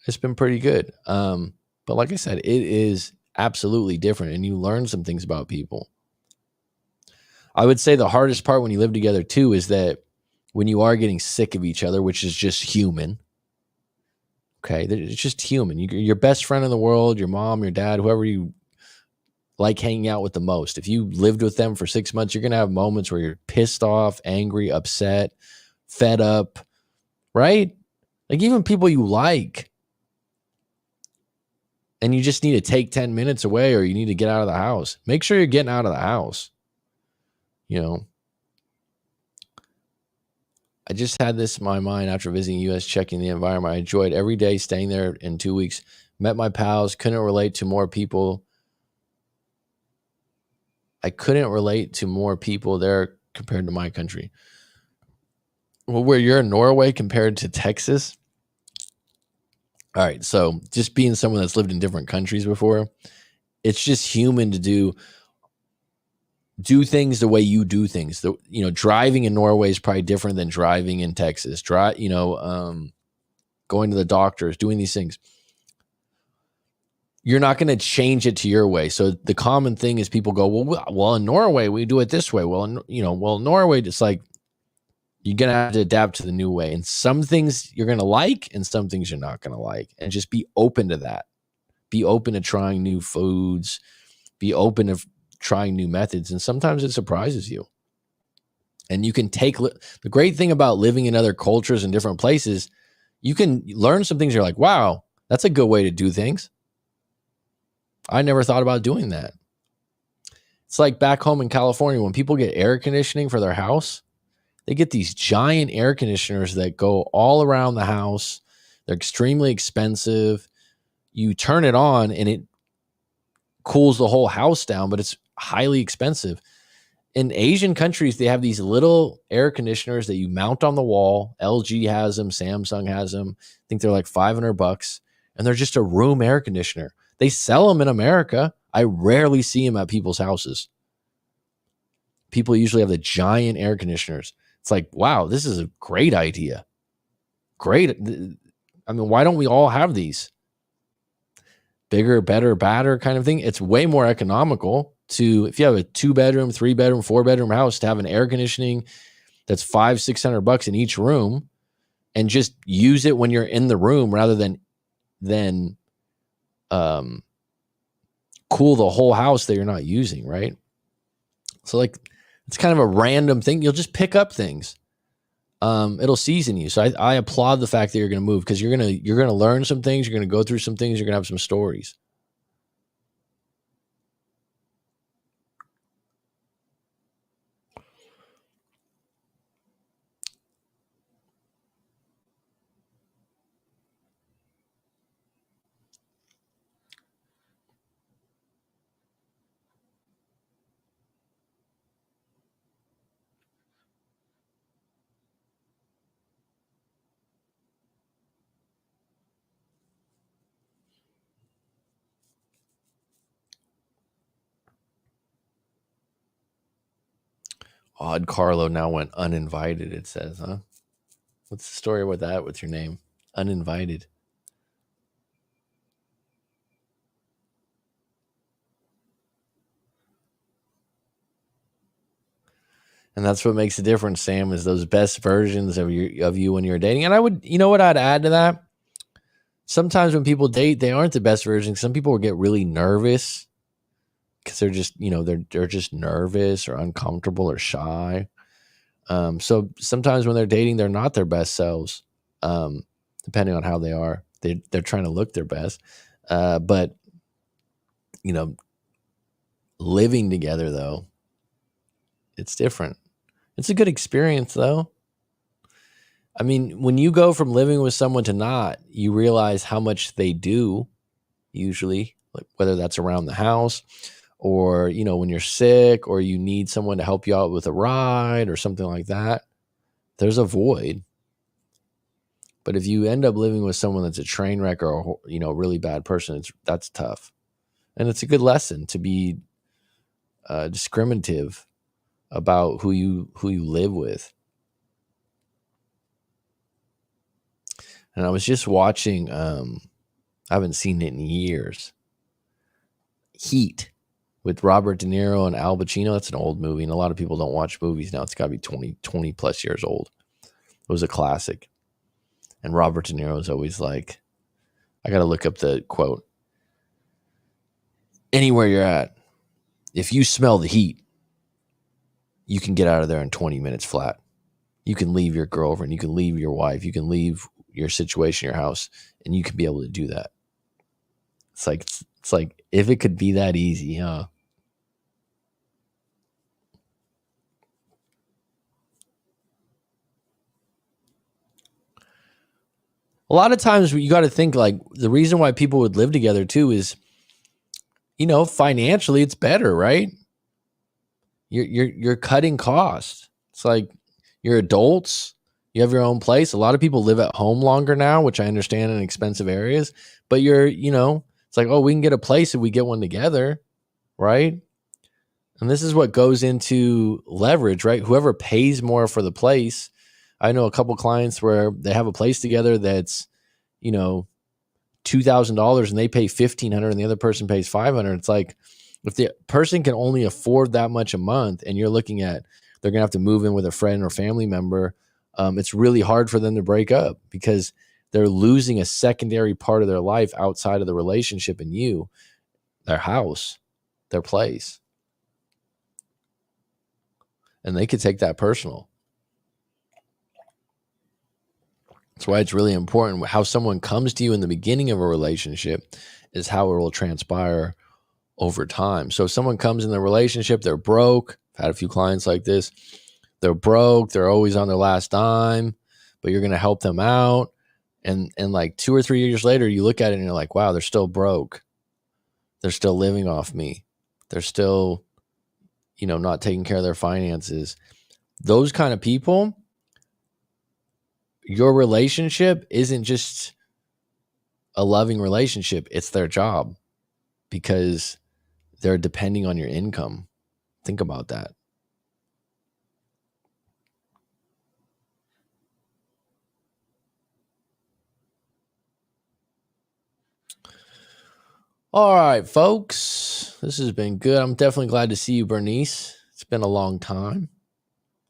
It's been pretty good. But like I said, it is absolutely different, and you learn some things about people. I would say the hardest part when you live together too is that when you are getting sick of each other, which is just human. Okay, it's just human. Your best friend in the world, your mom, your dad, whoever you like hanging out with the most. If you lived with them for 6 months, you're gonna have moments where you're pissed off, angry, upset, fed up, right? Like even people you like, and you just need to take 10 minutes away, or you need to get out of the house. Make sure you're getting out of the house. You know, I just had this in my mind after visiting US, checking the environment. I enjoyed every day staying there in 2 weeks. Met my pals, couldn't relate to more people. I couldn't relate to more people there compared to my country. Well, where you're in Norway compared to Texas. All right. So just being someone that's lived in different countries before, it's just human to do things the way you do things. Driving in Norway is probably different than driving in Texas. Going to the doctors, doing these things. You're not going to change it to your way. So the common thing is people go, well, in Norway we do it this way. Well, in Norway it's like you're going to have to adapt to the new way. And some things you're going to like, and some things you're not going to like. And just be open to that. Be open to trying new foods. Be open to trying new methods. And sometimes it surprises you. And you can the great thing about living in other cultures and different places, you can learn some things. You're like, wow, that's a good way to do things. I never thought about doing that. It's like back home in California, when people get air conditioning for their house, they get these giant air conditioners that go all around the house. They're extremely expensive. You turn it on and it cools the whole house down, but it's highly expensive. In Asian countries, they have these little air conditioners that you mount on the wall. LG has them, Samsung has them. I think they're like $500, and they're just a room air conditioner. They sell them in America. I rarely see them at people's houses. People usually have the giant air conditioners. It's like, wow, this is a great idea. Great. I mean, why don't we all have these? Bigger, better, badder kind of thing. It's way more economical if you have a 2-bedroom, 3-bedroom, 4-bedroom house, to have an air conditioning that's $500-$600 in each room, and just use it when you're in the room rather than cool the whole house that you're not using, right? So like, it's kind of a random thing. You'll just pick up things. It'll season you. So I applaud the fact that you're going to move, because you're going to learn some things. You're going to go through some things. You're going to have some stories. Odd Carlo now went uninvited, it says, huh? What's the story with that, with your name? Uninvited. And that's what makes the difference, Sam, is those best versions of you when you're dating. And what I'd add to that? Sometimes when people date, they aren't the best version. Some people will get really nervous because they're just, they're just nervous or uncomfortable or shy. So sometimes when they're dating, they're not their best selves, depending on how they are. They're trying to look their best. But, living together, though, it's different. It's a good experience, though. I mean, when you go from living with someone to not, you realize how much they do, usually, like whether that's around the house or, when you're sick or you need someone to help you out with a ride or something like that. There's a void. But if you end up living with someone that's a train wreck or, a really bad person, that's tough. And it's a good lesson to be discriminative about who you live with. And I was just watching, I haven't seen it in years, Heat with Robert De Niro and Al Pacino. That's an old movie, and a lot of people don't watch movies now. It's got to be 20 plus years old. It was a classic. And Robert De Niro is always like, I got to look up the quote. Anywhere you're at, if you smell the heat, you can get out of there in 20 minutes flat. You can leave your girlfriend, you can leave your wife, you can leave your situation, your house, and you can be able to do that. It's like if it could be that easy, huh? A lot of times you got to think like the reason why people would live together too is, financially it's better, right? You're cutting costs. It's like you're adults, you have your own place. A lot of people live at home longer now, which I understand in expensive areas, but it's like, oh, we can get a place if we get one together, right? And this is what goes into leverage, right? Whoever pays more for the place. I know a couple clients where they have a place together that's, you know, $2,000 and they pay $1,500 and the other person pays $500. It's like if the person can only afford that much a month and you're looking at they're gonna have to move in with a friend or family member, it's really hard for them to break up because they're losing a secondary part of their life outside of the relationship and their house, their place. And they could take that personal. That's why it's really important how someone comes to you in the beginning of a relationship is how it will transpire over time. So if someone comes in the relationship, they're broke. I've had a few clients like this. They're broke. They're always on their last dime, but you're going to help them out. And like 2 or 3 years later, you look at it and you're like, wow, they're still broke. They're still living off me. They're still, not taking care of their finances. Those kind of people, your relationship isn't just a loving relationship. It's their job because they're depending on your income. Think about that. All right, folks. This has been good. I'm definitely glad to see you, Bernice. It's been a long time.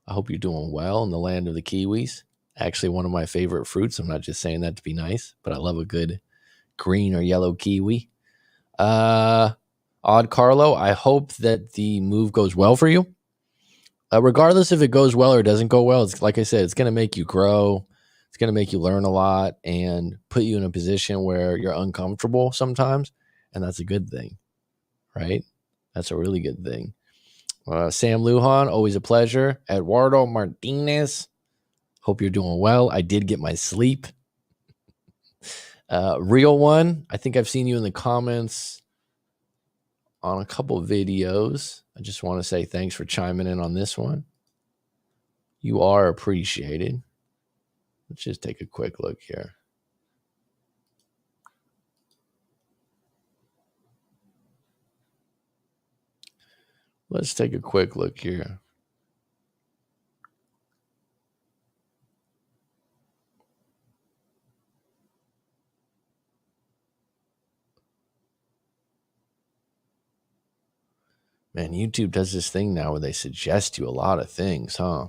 I hope you're doing well in the land of the kiwis. Actually, one of my favorite fruits. I'm not just saying that to be nice, but I love a good green or yellow kiwi. Odd Carlo, I hope that the move goes well for you. Regardless if it goes well or doesn't go well, it's like I said, it's going to make you grow. It's going to make you learn a lot and put you in a position where you're uncomfortable sometimes. And that's a good thing, right? That's a really good thing. Sam Lujan, always a pleasure. Eduardo Martinez, hope you're doing well. I did get my sleep. Real one, I think I've seen you in the comments on a couple of videos. I just want to say thanks for chiming in on this one. You are appreciated. Let's just take a quick look here. Let's take a quick look here. Man, YouTube does this thing now where they suggest you a lot of things, huh?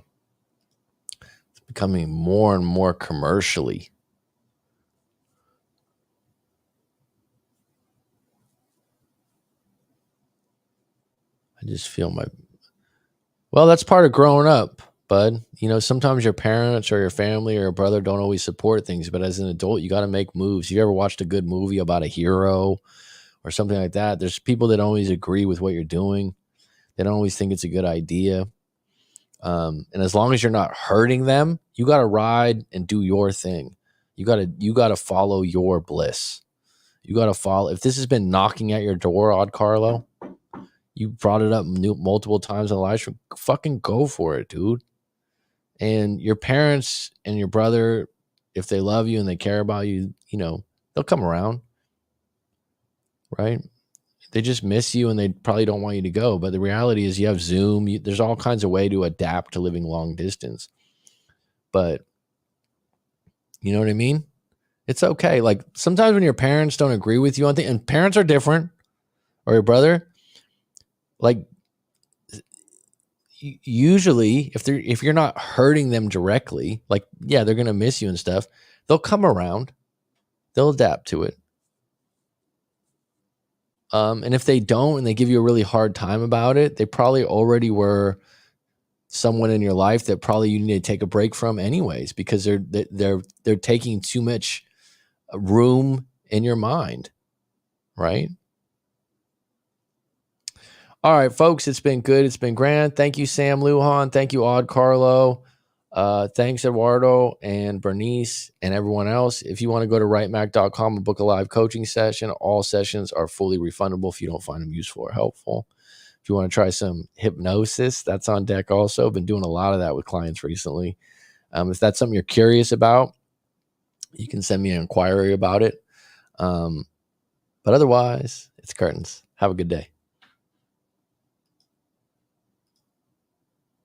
It's becoming more and more commercially. I just feel well, that's part of growing up, bud. Sometimes your parents or your family or your brother don't always support things, but as an adult, you got to make moves. You ever watched a good movie about a hero or something like that? There's people that don't always agree with what you're doing. They don't always think it's a good idea. And as long as you're not hurting them, you got to ride and do your thing. You got to follow your bliss. You got to follow. If this has been knocking at your door, Odd Carlo, you brought it up multiple times in live stream. Fucking go for it, dude. And your parents and your brother, if they love you and they care about you, they'll come around, right? They just miss you and they probably don't want you to go. But the reality is you have Zoom. There's all kinds of way to adapt to living long distance. But you know what I mean? It's okay. Like sometimes when your parents don't agree with you on things, and parents are different, or your brother, like usually if you're not hurting them directly, like yeah, they're gonna miss you and stuff. They'll come around. They'll adapt to it. And if they don't and they give you a really hard time about it, they probably already were someone in your life that probably you need to take a break from anyways, because they're taking too much room in your mind, right? All right, folks, it's been good. It's been grand. Thank you, Sam Lujan. Thank you, Odd Carlo. Thanks, Eduardo and Bernice and everyone else. If you want to go to writemac.com and book a live coaching session, all sessions are fully refundable if you don't find them useful or helpful. If you want to try some hypnosis, that's on deck also. Been doing a lot of that with clients recently. If that's something you're curious about, you can send me an inquiry about it. But otherwise, it's curtains. Have a good day.